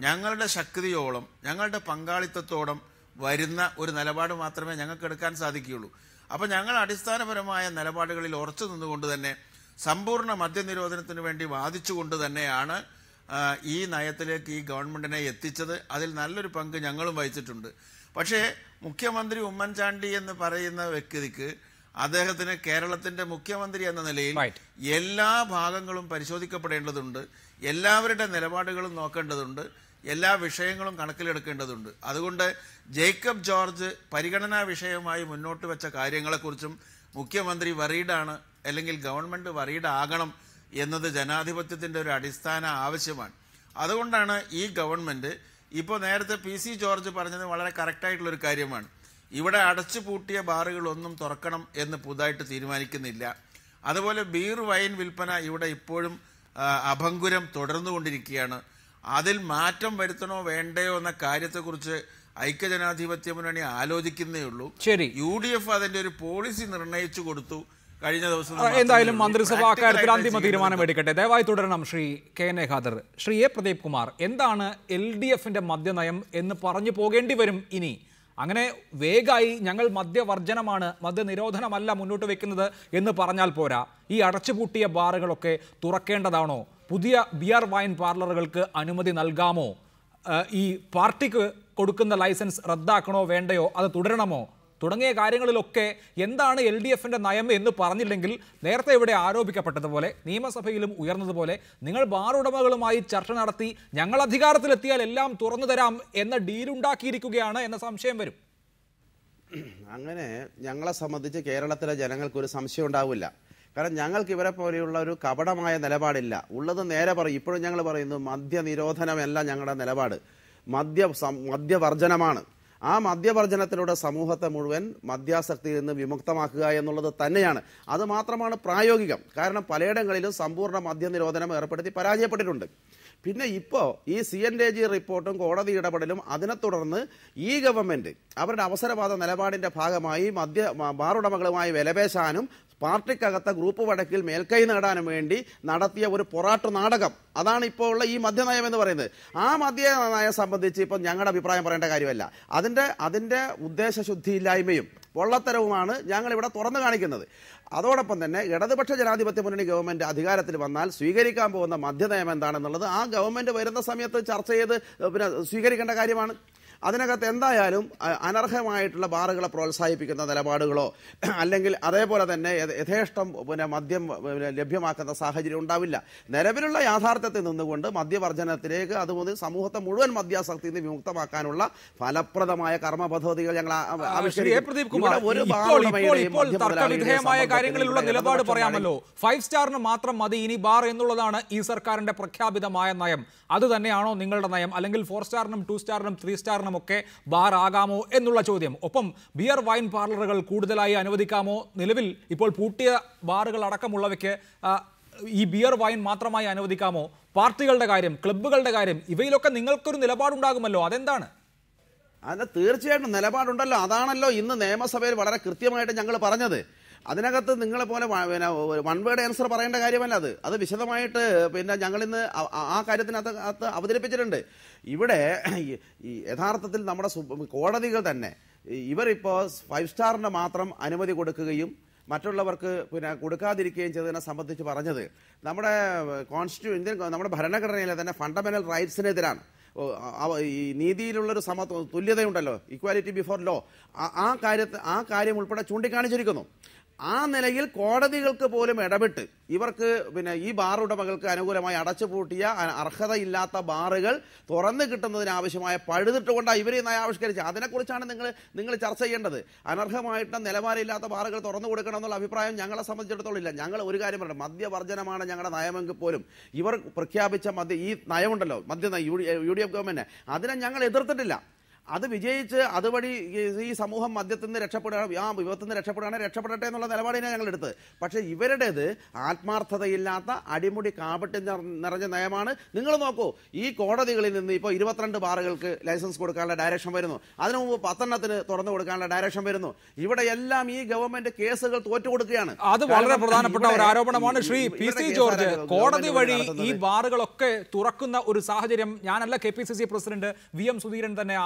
ഞങ്ങളുടെ ശക്തിയോളം ഞങ്ങളുടെ പങ്കാളിത്തത്തോളം വരുന്ന ഒരു നിലപാട് മാത്രമേ ഞങ്ങൾക്ക് എടുക്കാൻ സാധിക്കുകയുള്ളൂ. അപ്പോൾ ഞങ്ങൾ അടിസ്ഥാനപരമായ നിലപാടുകളിൽ ഉറച്ചു നിന്നുകൊണ്ട് തന്നെ സമ്പൂർണ്ണ മദ്യനിരോധനത്തിന് വേണ്ടി വാദിച്ചുകൊണ്ട് തന്നെയാണ് ഈ നയത്തിലേക്ക് ഈ ഗവൺമെൻറ്റിനെ എത്തിച്ചത്. അതിൽ നല്ലൊരു പങ്ക് ഞങ്ങളും വഹിച്ചിട്ടുണ്ട്. പക്ഷേ മുഖ്യമന്ത്രി ഉമ്മൻചാണ്ടി എന്ന് പറയുന്ന വ്യക്തിക്ക് അദ്ദേഹത്തിന് കേരളത്തിൻ്റെ മുഖ്യമന്ത്രി എന്ന നിലയിൽ എല്ലാ ഭാഗങ്ങളും പരിശോധിക്കപ്പെടേണ്ടതുണ്ട്, എല്ലാവരുടെ നിലപാടുകളും നോക്കേണ്ടതുണ്ട്, എല്ലാ വിഷയങ്ങളും കണക്കിലെടുക്കേണ്ടതുണ്ട്. അതുകൊണ്ട് ജേക്കബ് ജോർജ് പരിഗണനാ വിഷയമായി മുന്നോട്ട് വെച്ച കാര്യങ്ങളെക്കുറിച്ചും മുഖ്യമന്ത്രി വറീഡാണ്, അല്ലെങ്കിൽ ഗവൺമെൻറ് വറീഡ് ആകണം എന്നത് ജനാധിപത്യത്തിൻ്റെ ഒരു അടിസ്ഥാന ആവശ്യമാണ്. അതുകൊണ്ടാണ് ഈ ഗവൺമെൻറ് ഇപ്പോൾ നേരത്തെ PC ജോർജ് പറഞ്ഞത് വളരെ കറക്റ്റായിട്ടുള്ളൊരു കാര്യമാണ്. ഇവിടെ അടച്ചു പൂട്ടിയ ബാറുകളൊന്നും തുറക്കണം എന്ന് പുതുതായിട്ട് തീരുമാനിക്കുന്നില്ല. അതുപോലെ ബീർ വൈൻ വിൽപ്പന ഇവിടെ ഇപ്പോഴും അഭംഗുരം തുടർന്നുകൊണ്ടിരിക്കുകയാണ്. അതിൽ മാറ്റം വരുത്തണോ വേണ്ടയോ എന്ന കാര്യത്തെക്കുറിച്ച് ഐക്യജനാധിപത്യ മുന്നണി ആലോചിക്കുന്നേ ഉള്ളൂ. UDF അതിൻ്റെ ഒരു പോളിസി നിർണയിച്ചു കൊടുത്തു കഴിഞ്ഞ ദിവസം. എന്തായാലും മന്ത്രിസഭ അക്കാര്യത്തിൽ അന്തിമ തീരുമാനം എടുക്കട്ടെ. ദയവായി തുടരണം ശ്രീ KN ഖാദർ. ശ്രീ A പ്രദീപ് കുമാർ, എന്താണ് LDFന്റെ മദ്യനയം എന്ന് പറഞ്ഞു പോകേണ്ടി വരും ഇനി? അങ്ങനെ വേഗമായി ഞങ്ങൾ മദ്യവർജനമാണ്, മദ്യനിരോധനമല്ല മുന്നോട്ട് വെക്കുന്നത് എന്ന് പറഞ്ഞാൽ പോരാ. ഈ അടച്ചുപൂട്ടിയ ബാറുകളൊക്കെ തുറക്കേണ്ടതാണോ? പുതിയ ബിയർ വൈൻ പാർലറുകൾക്ക് അനുമതി നൽകാമോ? ഈ പാർട്ടിക്ക് കൊടുക്കുന്ന ലൈസൻസ് റദ്ദാക്കണോ വേണ്ടയോ, അത് തുടരണമോ? തുടങ്ങിയ കാര്യങ്ങളിലൊക്കെ എന്താണ് LDFന്റെ നയം എന്ന് പറഞ്ഞില്ലെങ്കിൽ, നേരത്തെ ഇവിടെ ആരോപിക്കപ്പെട്ടതുപോലെ നിയമസഭയിലും ഉയർന്നതുപോലെ നിങ്ങൾ ബാർ ഉടമകളുമായി ചർച്ച നടത്തി ഞങ്ങൾ അധികാരത്തിലെത്തിയാൽ എല്ലാം തുറന്നു തരാം എന്ന ഡീലുണ്ടാക്കിയിരിക്കുകയാണ് എന്ന സംശയം വരും. അങ്ങനെ ഞങ്ങളെ സംബന്ധിച്ച് കേരളത്തിലെ ജനങ്ങൾക്കൊരു സംശയം ഉണ്ടാവില്ല. കാരണം ഞങ്ങൾക്ക് ഇവരെ പോലെയുള്ള ഒരു കപടമായ നിലപാടില്ല. ഉള്ളത് നേരെ പറയും. ഇപ്പോഴും ഞങ്ങൾ പറയുന്നു മദ്യനിരോധനമല്ല ഞങ്ങളുടെ നിലപാട്, മദ്യവർജനമാണ്. ആ മദ്യവർജനത്തിലൂടെ സമൂഹത്തെ മുഴുവൻ മദ്യാസക്തിയിൽ നിന്ന് വിമുക്തമാക്കുക എന്നുള്ളത് തന്നെയാണ്. അത് മാത്രമാണ് പ്രായോഗികം. കാരണം പലയിടങ്ങളിലും സമ്പൂർണ്ണ മദ്യനിരോധനം ഏർപ്പെടുത്തി പരാജയപ്പെട്ടിട്ടുണ്ട്. പിന്നെ ഇപ്പോൾ ഈ CNAG റിപ്പോർട്ടും കോടതി ഇടപെടലും അതിനെ തുടർന്ന് ഈ ഗവൺമെന്റ് അവരുടെ അവസരവാദ നിലപാടിന്റെ ഭാഗമായി ബാറുടമകളുമായി വിലപേശാനും പാർട്ടിക്കകത്ത ഗ്രൂപ്പ് വഴക്കിൽ മേൽക്കൈ നേടാനും വേണ്ടി നടത്തിയ ഒരു പൊറാട്ടു നാടകം, അതാണ് ഇപ്പോൾ ഉള്ള ഈ മദ്യനയം എന്ന് പറയുന്നത്. ആ മദ്യനയം സംബന്ധിച്ച് ഇപ്പം ഞങ്ങളുടെ അഭിപ്രായം പറയേണ്ട കാര്യമല്ല. അതിൻ്റെ ഉദ്ദേശശുദ്ധിയില്ലായ്മയും പൊള്ളത്തരവുമാണ് ഞങ്ങളിവിടെ തുറന്നു കാണിക്കുന്നത്. അതോടൊപ്പം തന്നെ ഇടതുപക്ഷ ജനാധിപത്യ മുന്നണി ഗവൺമെന്റ് അധികാരത്തിൽ വന്നാൽ സ്വീകരിക്കാൻ പോകുന്ന മദ്യനയം എന്താണെന്നുള്ളത് ആ ഗവൺമെന്റ് വരുന്ന സമയത്ത് ചർച്ച ചെയ്ത് സ്വീകരിക്കേണ്ട കാര്യമാണ്. അതിനകത്ത് എന്തായാലും അനർഹമായിട്ടുള്ള ബാറുകളെ പ്രോത്സാഹിപ്പിക്കുന്ന നിലപാടുകളോ അല്ലെങ്കിൽ അതേപോലെ തന്നെ യഥേഷ്ടം മദ്യം ലഭ്യമാക്കുന്ന സാഹചര്യം ഉണ്ടാവില്ല. നിലവിലുള്ള യാഥാർത്ഥ്യത്തിൽ നിന്നുകൊണ്ട് മദ്യവർജനത്തിലേക്ക് അതുപോലെ സമൂഹത്തെ മുഴുവൻ മദ്യാസക്തിയിൽ നിന്ന് വിമുക്തമാക്കാനുള്ള ഫലപ്രദമായ കർമ്മ പദ്ധതികൾ ഞങ്ങൾ തർക്കവിധേയമായ കാര്യങ്ങളിലുള്ള നിലപാട് പറയാമല്ലോ. 5 സ്റ്റാറിന് മാത്രം മതി ഇനി ബാർ എന്നുള്ളതാണ് ഈ സർക്കാരിന്റെ പ്രഖ്യാപിതമായ നയം. അത് തന്നെയാണോ നിങ്ങളുടെ നയം? അല്ലെങ്കിൽ 4 സ്റ്റാറിനും 2 സ്റ്റാറിനും 3 സ്റ്റാറിനും ഒക്കെ ബാർ ആകാമോ എന്നുള്ള ചോദ്യം. ഒപ്പം ബിയർ വൈൻ പാർലറുകൾ കൂടുതലായി അനുവദിക്കാമോ? നിലവിൽ ഇപ്പോൾ പൂട്ടിയ ബാറുകൾ അടക്കമുള്ളവയ്ക്ക് ഈ ബിയർ വൈൻ മാത്രമായി അനുവദിക്കാമോ? പാർട്ടികളുടെ കാര്യം, ക്ലബ്ബുകളുടെ കാര്യം, ഇവയിലൊക്കെ നിങ്ങൾക്കൊരു നിലപാടുണ്ടാകുമല്ലോ, അതെന്താണ്? അതിന് തീർച്ചയായിട്ടും നിലപാടുണ്ടല്ലോ. അതാണല്ലോ ഇന്ന് നിയമസഭയിൽ വളരെ കൃത്യമായിട്ട് ഞങ്ങൾ പറഞ്ഞത്. അതിനകത്ത് നിങ്ങളെ പോലെ വൺ വേർഡ് ആൻസർ പറയേണ്ട കാര്യമല്ല. അത് വിശദമായിട്ട് ഞങ്ങളിന്ന് ആ കാര്യത്തിനകത്ത് അവതരിപ്പിച്ചിട്ടുണ്ട്. ഇവിടെ ഈ യഥാർത്ഥത്തിൽ നമ്മുടെ കോടതികൾ തന്നെ ഇവരിപ്പോൾ 5 സ്റ്റാറിന് മാത്രം അനുമതി കൊടുക്കുകയും മറ്റുള്ളവർക്ക് കൊടുക്കാതിരിക്കുകയും ചെയ്തതിനെ സംബന്ധിച്ച് പറഞ്ഞത് നമ്മുടെ നമ്മുടെ ഭരണഘടനയിലെ തന്നെ ഫണ്ടമെന്റൽ റൈറ്റ്സിനെതിരാണ്. ഈ നീതിയിലുള്ളൊരു തുല്യതയുണ്ടല്ലോ, ഇക്വാലിറ്റി ബിഫോർ ലോ, ആ കാര്യം ഉൾപ്പെടെ ചൂണ്ടിക്കാണിച്ചിരിക്കുന്നു. ആ നിലയിൽ കോടതികൾക്ക് പോലും ഇടപെട്ട് ഇവർക്ക് ഈ ബാർ ഉടമകൾക്ക് അനുകൂലമായി അടച്ചുപൂട്ടിയ അർഹതയില്ലാത്ത ബാറുകൾ തുറന്നു കിട്ടുന്നതിനാവശ്യമായ പഴുതിട്ടുകൊണ്ടാണ് ഇവർ നയാവിഷ്കരിച്ചത്. അതിനെക്കുറിച്ചാണ് നിങ്ങൾ ചർച്ച ചെയ്യേണ്ടത്. അനർഹമായിട്ട് നിലവാരമില്ലാത്ത ബാറുകൾ തുറന്നു കൊടുക്കണം എന്നുള്ള അഭിപ്രായം ഞങ്ങളെ സംബന്ധിച്ചിടത്തോളം ഇല്ല. ഞങ്ങൾ ഒരു കാര്യം പറഞ്ഞു, മദ്യവർജനമാണ് ഞങ്ങളുടെ നയമെങ്കിൽ പോലും ഇവർ പ്രഖ്യാപിച്ച ഈ നയമുണ്ടല്ലോ, UDF ഗവൺമെന്റ്, അതിനെ ഞങ്ങൾ എതിർത്തിട്ടില്ല. അത് വിജയിച്ച് അതുവഴി ഈ സമൂഹം മദ്യത്തിൽ നിന്ന് വിപത്തിൽ നിന്ന് രക്ഷപ്പെടട്ടെ എന്നുള്ള നിലപാടിനെ ഞങ്ങൾ എടുത്ത്. പക്ഷേ ഇവരുടേത് ആത്മാർത്ഥതയില്ലാത്ത അടിമുടി കാപട്യം നിറഞ്ഞ നയമാണ്. നിങ്ങൾ നോക്കൂ, ഈ കോടതികളിൽ നിന്ന് ഇപ്പോൾ 22 ബാറുകൾക്ക് ലൈസൻസ് കൊടുക്കാനുള്ള ഡയറക്ഷൻ വരുന്നു. അതിനു മുമ്പ് 10 തുറന്നു കൊടുക്കാനുള്ള ഡയറക്ഷൻ വരുന്നു. ഇവിടെ എല്ലാം ഈ ഗവൺമെന്റ് കേസുകൾ തോറ്റുകൊടുക്കുകയാണ്. അത് വളരെ പ്രധാനപ്പെട്ട ഒരു ആരോപണമാണ്. ശ്രീ PC ജോർജ്, കോടതി വഴി ഈ ബാറുകളൊക്കെ തുറക്കുന്ന ഒരു സാഹചര്യം ഞാനല്ല KPCC പ്രസിഡന്റ് VM സുധീരൻ തന്നെ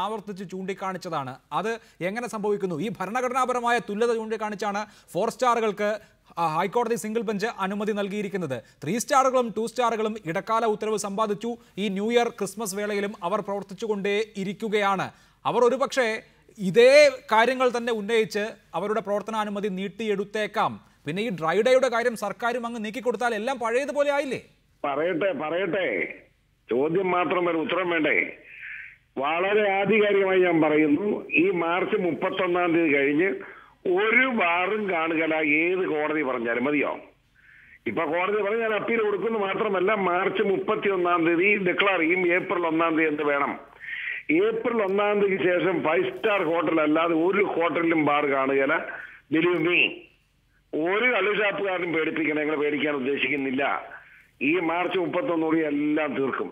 ചൂണ്ടിക്കാണിച്ചതാണ്. അത് എങ്ങനെ സംഭവിക്കുന്നു? ഈ ഭരണഘടനാപരമായ തുല്യത ചൂണ്ടിക്കാണിച്ചാണ് 4 സ്റ്റാറുകൾക്ക് ഹൈക്കോടതി സിംഗിൾ ബെഞ്ച് അനുമതി നൽകിയിരിക്കുന്നത്. 3 സ്റ്റാറുകളും 2 സ്റ്റാറുകളും ഇടക്കാല ഉത്തരവ് സമ്പാദിച്ചു. ഈ ന്യൂ ഇയർ ക്രിസ്മസ് വേളയിലും അവർ പ്രവർത്തിച്ചുകൊണ്ടേ ഇരിക്കുകയാണ്. അവർ ഒരുപക്ഷെ ഇതേ കാര്യങ്ങൾ തന്നെ ഉന്നയിച്ച് അവരുടെ പ്രവർത്തനാനുമതി നീട്ടിയെടുത്തേക്കാം. പിന്നെ ഈ ഡ്രൈ ഡേയുടെ കാര്യം സർക്കാരും അങ്ങ് നീക്കിക്കൊടുത്താൽ എല്ലാം പഴയതുപോലെ ആയില്ലേ? പറയട്ടെ, ചോദ്യം മാത്രം വരെ ഉത്തരം വേണ്ടേ? വളരെ ആധികാരികമായി ഞാൻ പറയുന്നു, ഈ മാർച്ച് 31 കഴിഞ്ഞ് ഒരു ബാറും കാണുകയില്ല. ഏത് കോടതി പറഞ്ഞാലും മതിയോ? ഇപ്പൊ കോടതി പറഞ്ഞ് ഞാൻ അപ്പീൽ കൊടുക്കുന്നു മാത്രമല്ല, മാർച്ച് 31 ഡിക്ലയർ ചെയ്യും. ഏപ്രിൽ 1 എന്ത് വേണം? ഏപ്രിൽ 1 ശേഷം 5 സ്റ്റാർ ഹോട്ടൽ അല്ലാതെ ഒരു ഹോട്ടലിലും ബാർ കാണുകയില്ല. ബിലീവ് മീ, ഒരു കള്ളുഷാപ്പുകാരനും ഞങ്ങൾ പേടിക്കാൻ ഉദ്ദേശിക്കുന്നില്ല. ഈ മാർച്ച് 31 എല്ലാം തീർക്കും.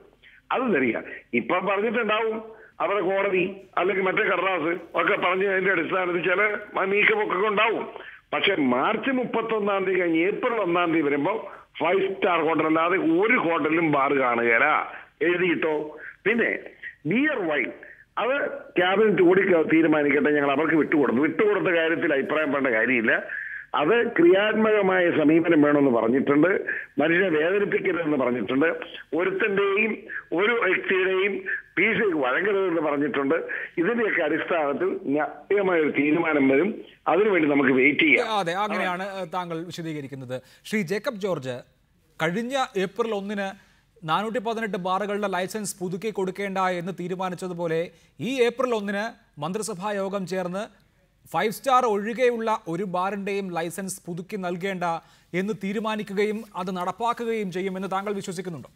അത് തരിക. ഇപ്പൊ പറഞ്ഞിട്ടുണ്ടാവും അവരുടെ കോടതി അല്ലെങ്കിൽ മറ്റേ കടലാസ് ഒക്കെ പറഞ്ഞ് അതിന്റെ അടിസ്ഥാനത്തിൽ ചില നീക്കമൊക്കെ ഉണ്ടാവും. പക്ഷെ മാർച്ച് 31 കഴിഞ്ഞ് ഏപ്രിൽ 1 വരുമ്പോ 5 സ്റ്റാർ ഹോട്ടൽ അല്ലാതെ ഒരു ഹോട്ടലിലും ബാർ കാണുകയില്ല. എഴുതിയിട്ടോ. പിന്നെ ബിയർ വൈൻ അത് ക്യാബിനറ്റ് കൂടി തീരുമാനിക്കട്ടെ. ഞങ്ങൾ അവർക്ക് വിട്ടുകൊടുത്ത കാര്യത്തിൽ അഭിപ്രായം പറയേണ്ട കാര്യമില്ല. അത് ക്രിയാത്മകമായ സമീപനം വേണമെന്ന് പറഞ്ഞിട്ടുണ്ട്. മനുഷ്യനെ വേദനിപ്പിക്കരുതെന്ന് പറഞ്ഞിട്ടുണ്ട്. ഒരുത്തന്റെയും ഒരു വ്യക്തിയുടെയും പീസ് വഴങ്ങരുതെന്ന് പറഞ്ഞിട്ടുണ്ട്. ഇതിന്റെയൊക്കെ അടിസ്ഥാനത്തിൽ ന്യായമായ ഒരു തീരുമാനം വരും. അതിനുവേണ്ടി നമുക്ക് വെയിറ്റ് ചെയ്യാം. അതെ, അങ്ങനെയാണ് താങ്കൾ വിശദീകരിക്കുന്നത്. ശ്രീ ജേക്കബ് ജോർജ്, കഴിഞ്ഞ ഏപ്രിൽ 1 418 ബാറുകളുടെ ലൈസൻസ് പുതുക്കി കൊടുക്കേണ്ട എന്ന് തീരുമാനിച്ചതുപോലെ ഈ ഏപ്രിൽ 1 മന്ത്രിസഭാ യോഗം ചേർന്ന് 5 സ്റ്റാർ ഒഴികെയുള്ള ഒരു ബാറിൻ്റെയും ലൈസൻസ് പുതുക്കി നൽകേണ്ട എന്ന് തീരുമാനിക്കുകയും അത് നടപ്പാക്കുകയും ചെയ്യുമെന്ന് താങ്കൾ വിശ്വസിക്കുന്നുണ്ടോ?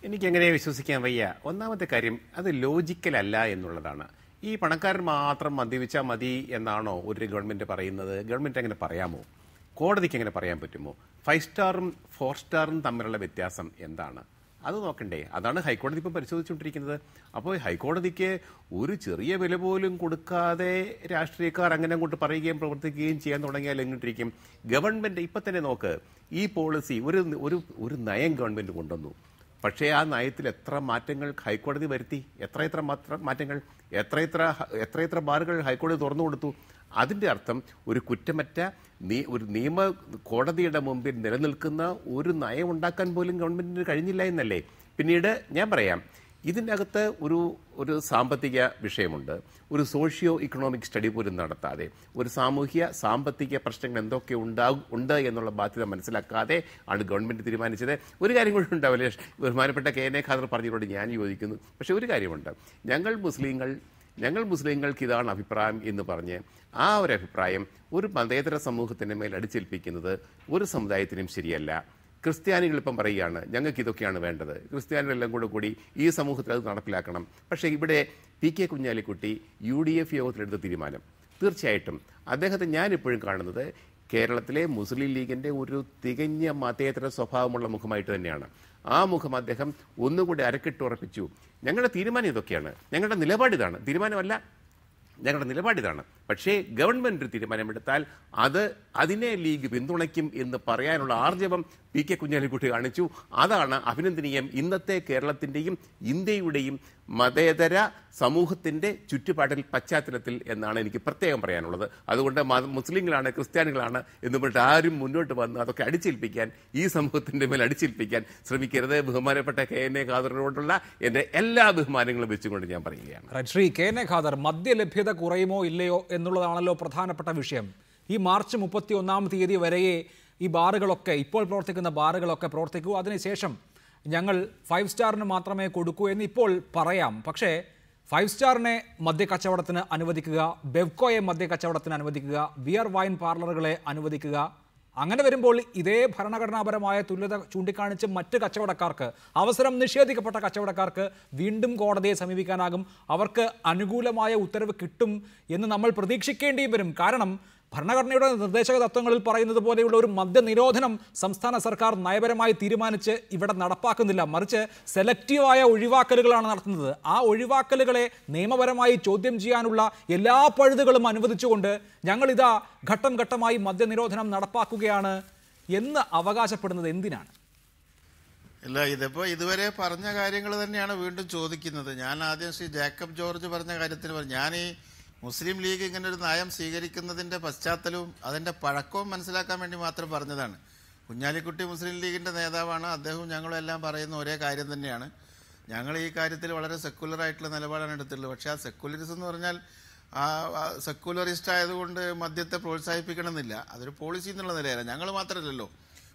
എനിക്കെങ്ങനെ വിശ്വസിക്കാൻ വയ്യ. ഒന്നാമത്തെ കാര്യം, അത് ലോജിക്കൽ അല്ല എന്നുള്ളതാണ്. ഈ പണക്കാരൻ മാത്രം മദ്യപിച്ചാൽ മതി എന്നാണോ ഒരു ഗവൺമെൻറ് പറയുന്നത്? ഗവൺമെൻറ് അങ്ങനെ പറയാമോ? കോടതിക്ക് എങ്ങനെ പറയാൻ പറ്റുമോ? 5 സ്റ്റാറും 4 സ്റ്റാറും തമ്മിലുള്ള വ്യത്യാസം എന്താണ്? അത് നോക്കണ്ടേ? അതാണ് ഹൈക്കോടതി ഇപ്പം പരിശോധിച്ചുകൊണ്ടിരിക്കുന്നത്. അപ്പോൾ ഹൈക്കോടതിക്ക് ഒരു ചെറിയ വില പോലും കൊടുക്കാതെ രാഷ്ട്രീയക്കാർ അങ്ങനെ അങ്ങോട്ട് പറയുകയും പ്രവർത്തിക്കുകയും ചെയ്യാൻ തുടങ്ങിയാൽ എങ്ങോട്ടിരിക്കും? ഗവൺമെൻറ് ഇപ്പം തന്നെ നോക്ക്, ഈ പോളിസി ഒരു നയം ഗവൺമെൻറ് കൊണ്ടുവന്നു. പക്ഷേ ആ നയത്തിൽ എത്ര മാറ്റങ്ങൾ ഹൈക്കോടതി വരുത്തി? എത്ര മാറ്റങ്ങൾ, എത്ര ബാറുകൾ ഹൈക്കോടതി തുറന്നു കൊടുത്തു? അതിൻ്റെ അർത്ഥം ഒരു കുറ്റമറ്റ ഒരു നിയമ കോടതിയുടെ മുമ്പിൽ നിലനിൽക്കുന്ന ഒരു നയം ഉണ്ടാക്കാൻ പോലും ഗവൺമെൻറ്റിന് കഴിഞ്ഞില്ല എന്നല്ലേ? പിന്നീട് ഞാൻ പറയാം, ഇതിൻ്റെ അകത്ത് ഒരു സാമ്പത്തിക വിഷയമുണ്ട്. ഒരു സോഷ്യോ ഇക്കണോമിക് സ്റ്റഡി പോലും നടത്താതെ ഒരു സാമ്പത്തിക പ്രശ്നങ്ങൾ എന്തൊക്കെ ഉണ്ട് എന്നുള്ള ബാധ്യത മനസ്സിലാക്കാതെ ആണ് ഗവൺമെൻറ് തീരുമാനിച്ചത്. ഒരു കാര്യം കൂടി ഉണ്ടാവില്ല, ബഹുമാനപ്പെട്ട KN ഖാദർ പറഞ്ഞതിനോട് ഞാൻ യോജിക്കുന്നു. പക്ഷേ ഒരു കാര്യമുണ്ട്, ഞങ്ങൾ മുസ്ലിങ്ങൾക്ക് ഇതാണ് അഭിപ്രായം എന്ന് പറഞ്ഞ് ആ ഒരു അഭിപ്രായം ഒരു മതേതര സമൂഹത്തിൻ്റെ മേൽ അടിച്ചേൽപ്പിക്കുന്നത് ഒരു സമുദായത്തിനും ശരിയല്ല. ക്രിസ്ത്യാനികൾ ഇപ്പം പറയുകയാണ് ഞങ്ങൾക്ക് ഇതൊക്കെയാണ് വേണ്ടത്, ക്രിസ്ത്യാനികളെല്ലാം കൂടി ഈ സമൂഹത്തിൽ അത് നടപ്പിലാക്കണം. പക്ഷേ ഇവിടെ PK കുഞ്ഞാലിക്കുട്ടി UDF യോഗത്തിലെടുത്ത തീരുമാനം, തീർച്ചയായിട്ടും അദ്ദേഹത്തെ ഞാനിപ്പോഴും കാണുന്നത് കേരളത്തിലെ മുസ്ലിം ലീഗിൻ്റെ ഒരു തികഞ്ഞ മതേതര സ്വഭാവമുള്ള മുഖമായിട്ട് തന്നെയാണ്. ആ മുഖം അദ്ദേഹം ഒന്നുകൂടി അരക്കിട്ടുറപ്പിച്ചു. ഞങ്ങളുടെ തീരുമാനം ഇതൊക്കെയാണ്, ഞങ്ങളുടെ നിലപാടിതാണ്, തീരുമാനമല്ല ഞങ്ങളുടെ നിലപാടിതാണ്. പക്ഷേ ഗവൺമെൻറ് ഒരു തീരുമാനമെടുത്താൽ അതിനെ ലീഗ് പിന്തുണയ്ക്കും എന്ന് പറയാനുള്ള ആർജവം PK കുഞ്ഞാലിക്കുട്ടി കാണിച്ചു. അതാണ് അഭിനന്ദനീയം. ഇന്നത്തെ കേരളത്തിൻ്റെയും ഇന്ത്യയുടെയും മതേതര സമൂഹത്തിൻ്റെ പശ്ചാത്തലത്തിൽ എന്നാണ് എനിക്ക് പ്രത്യേകം പറയാനുള്ളത്. അതുകൊണ്ട് മുസ്ലിങ്ങളാണ് ക്രിസ്ത്യാനികളാണ് എന്ന് പറഞ്ഞിട്ട് ആരും മുന്നോട്ട് വന്ന് അതൊക്കെ അടിച്ചേൽപ്പിക്കാൻ, ഈ സമൂഹത്തിൻ്റെ മേൽ അടിച്ചേൽപ്പിക്കാൻ ശ്രമിക്കരുത്. ബഹുമാനപ്പെട്ട KN ഖാദറിനോടുള്ള എൻ്റെ എല്ലാ ബഹുമാനങ്ങളും വെച്ചുകൊണ്ട് ഞാൻ പറയുകയാണ്. ശ്രീ KN ഖാദർ, മദ്യലഭ്യത കുറയുമോ ഇല്ലയോ എന്നുള്ളതാണല്ലോ പ്രധാനപ്പെട്ട വിഷയം. ഈ മാർച്ച് 31-ാം തീയതി വരെയേ ഈ ബാറുകളൊക്കെ, ഇപ്പോൾ പ്രവർത്തിക്കുന്ന ബാറുകളൊക്കെ പ്രവർത്തിക്കൂ, അതിനുശേഷം ഞങ്ങൾ 5 സ്റ്റാറിന് മാത്രമേ കൊടുക്കൂ എന്ന് ഇപ്പോൾ പറയാം. പക്ഷേ 5 സ്റ്റാറിനെ മദ്യക്കച്ചവടത്തിന് അനുവദിക്കുക, ബെവ്കോയെ മദ്യക്കച്ചവടത്തിന് അനുവദിക്കുക, ബിയർ വൈൻ പാർലറുകളെ അനുവദിക്കുക, അങ്ങനെ വരുമ്പോൾ ഇതേ ഭരണഘടനാപരമായ തുല്യത ചൂണ്ടിക്കാണിച്ച് മറ്റ് കച്ചവടക്കാർക്ക്, അവസരം നിഷേധിക്കപ്പെട്ട കച്ചവടക്കാർക്ക് വീണ്ടും കോടതിയെ സമീപിക്കാനാകും. അവർക്ക് അനുകൂലമായ ഉത്തരവ് കിട്ടും എന്ന് നമ്മൾ പ്രതീക്ഷിക്കേണ്ടിയും വരും. കാരണം ഭരണഘടനയുടെ നിർദ്ദേശക തത്വങ്ങളിൽ പറയുന്നത് പോലെയുള്ള ഒരു മദ്യനിരോധനം സംസ്ഥാന സർക്കാർ നയപരമായി തീരുമാനിച്ച് ഇവിടെ നടപ്പാക്കുന്നില്ല. മറിച്ച് സെലക്റ്റീവായ ഒഴിവാക്കലുകളാണ് നടത്തുന്നത്. ആ ഒഴിവാക്കലുകളെ നിയമപരമായി ചോദ്യം ചെയ്യാനുള്ള എല്ലാ പഴുതുകളും അനുവദിച്ചുകൊണ്ട് ഞങ്ങളിതാ ഘട്ടം ഘട്ടമായി മദ്യനിരോധനം നടപ്പാക്കുകയാണ് എന്ന് അവകാശപ്പെടുന്നത് എന്തിനാണ്? ഇല്ല, ഇതിപ്പോൾ ഇതുവരെ പറഞ്ഞ കാര്യങ്ങൾ തന്നെയാണ് വീണ്ടും ചോദിക്കുന്നത്. ഞാൻ ആദ്യം ശ്രീ ജേക്കബ് ജോർജ് പറഞ്ഞ കാര്യത്തിന് പറഞ്ഞു, ഞാൻ ഈ മുസ്ലിം ലീഗ് ഇങ്ങനെ ഒരു നയം സ്വീകരിക്കുന്നതിൻ്റെ പശ്ചാത്തലവും അതിൻ്റെ പഴക്കവും മനസ്സിലാക്കാൻ വേണ്ടി മാത്രം പറഞ്ഞതാണ്. കുഞ്ഞാലിക്കുട്ടി മുസ്ലിം ലീഗിൻ്റെ നേതാവാണ്, അദ്ദേഹവും ഞങ്ങളും എല്ലാം പറയുന്ന ഒരേ കാര്യം തന്നെയാണ്. ഞങ്ങൾ ഈ കാര്യത്തിൽ വളരെ സെക്കുലറായിട്ടുള്ള നിലപാടാണ് എടുത്തിട്ടുള്ളത്. പക്ഷേ ആ സെക്കുലറിസം എന്ന് പറഞ്ഞാൽ സെക്കുലറിസ്റ്റ് ആയതുകൊണ്ട് മദ്യത്തെ പ്രോത്സാഹിപ്പിക്കണമെന്നില്ല, അതൊരു പോളിസി എന്നുള്ള നിലയല്ല. ഞങ്ങൾ മാത്രമല്ലല്ലോ,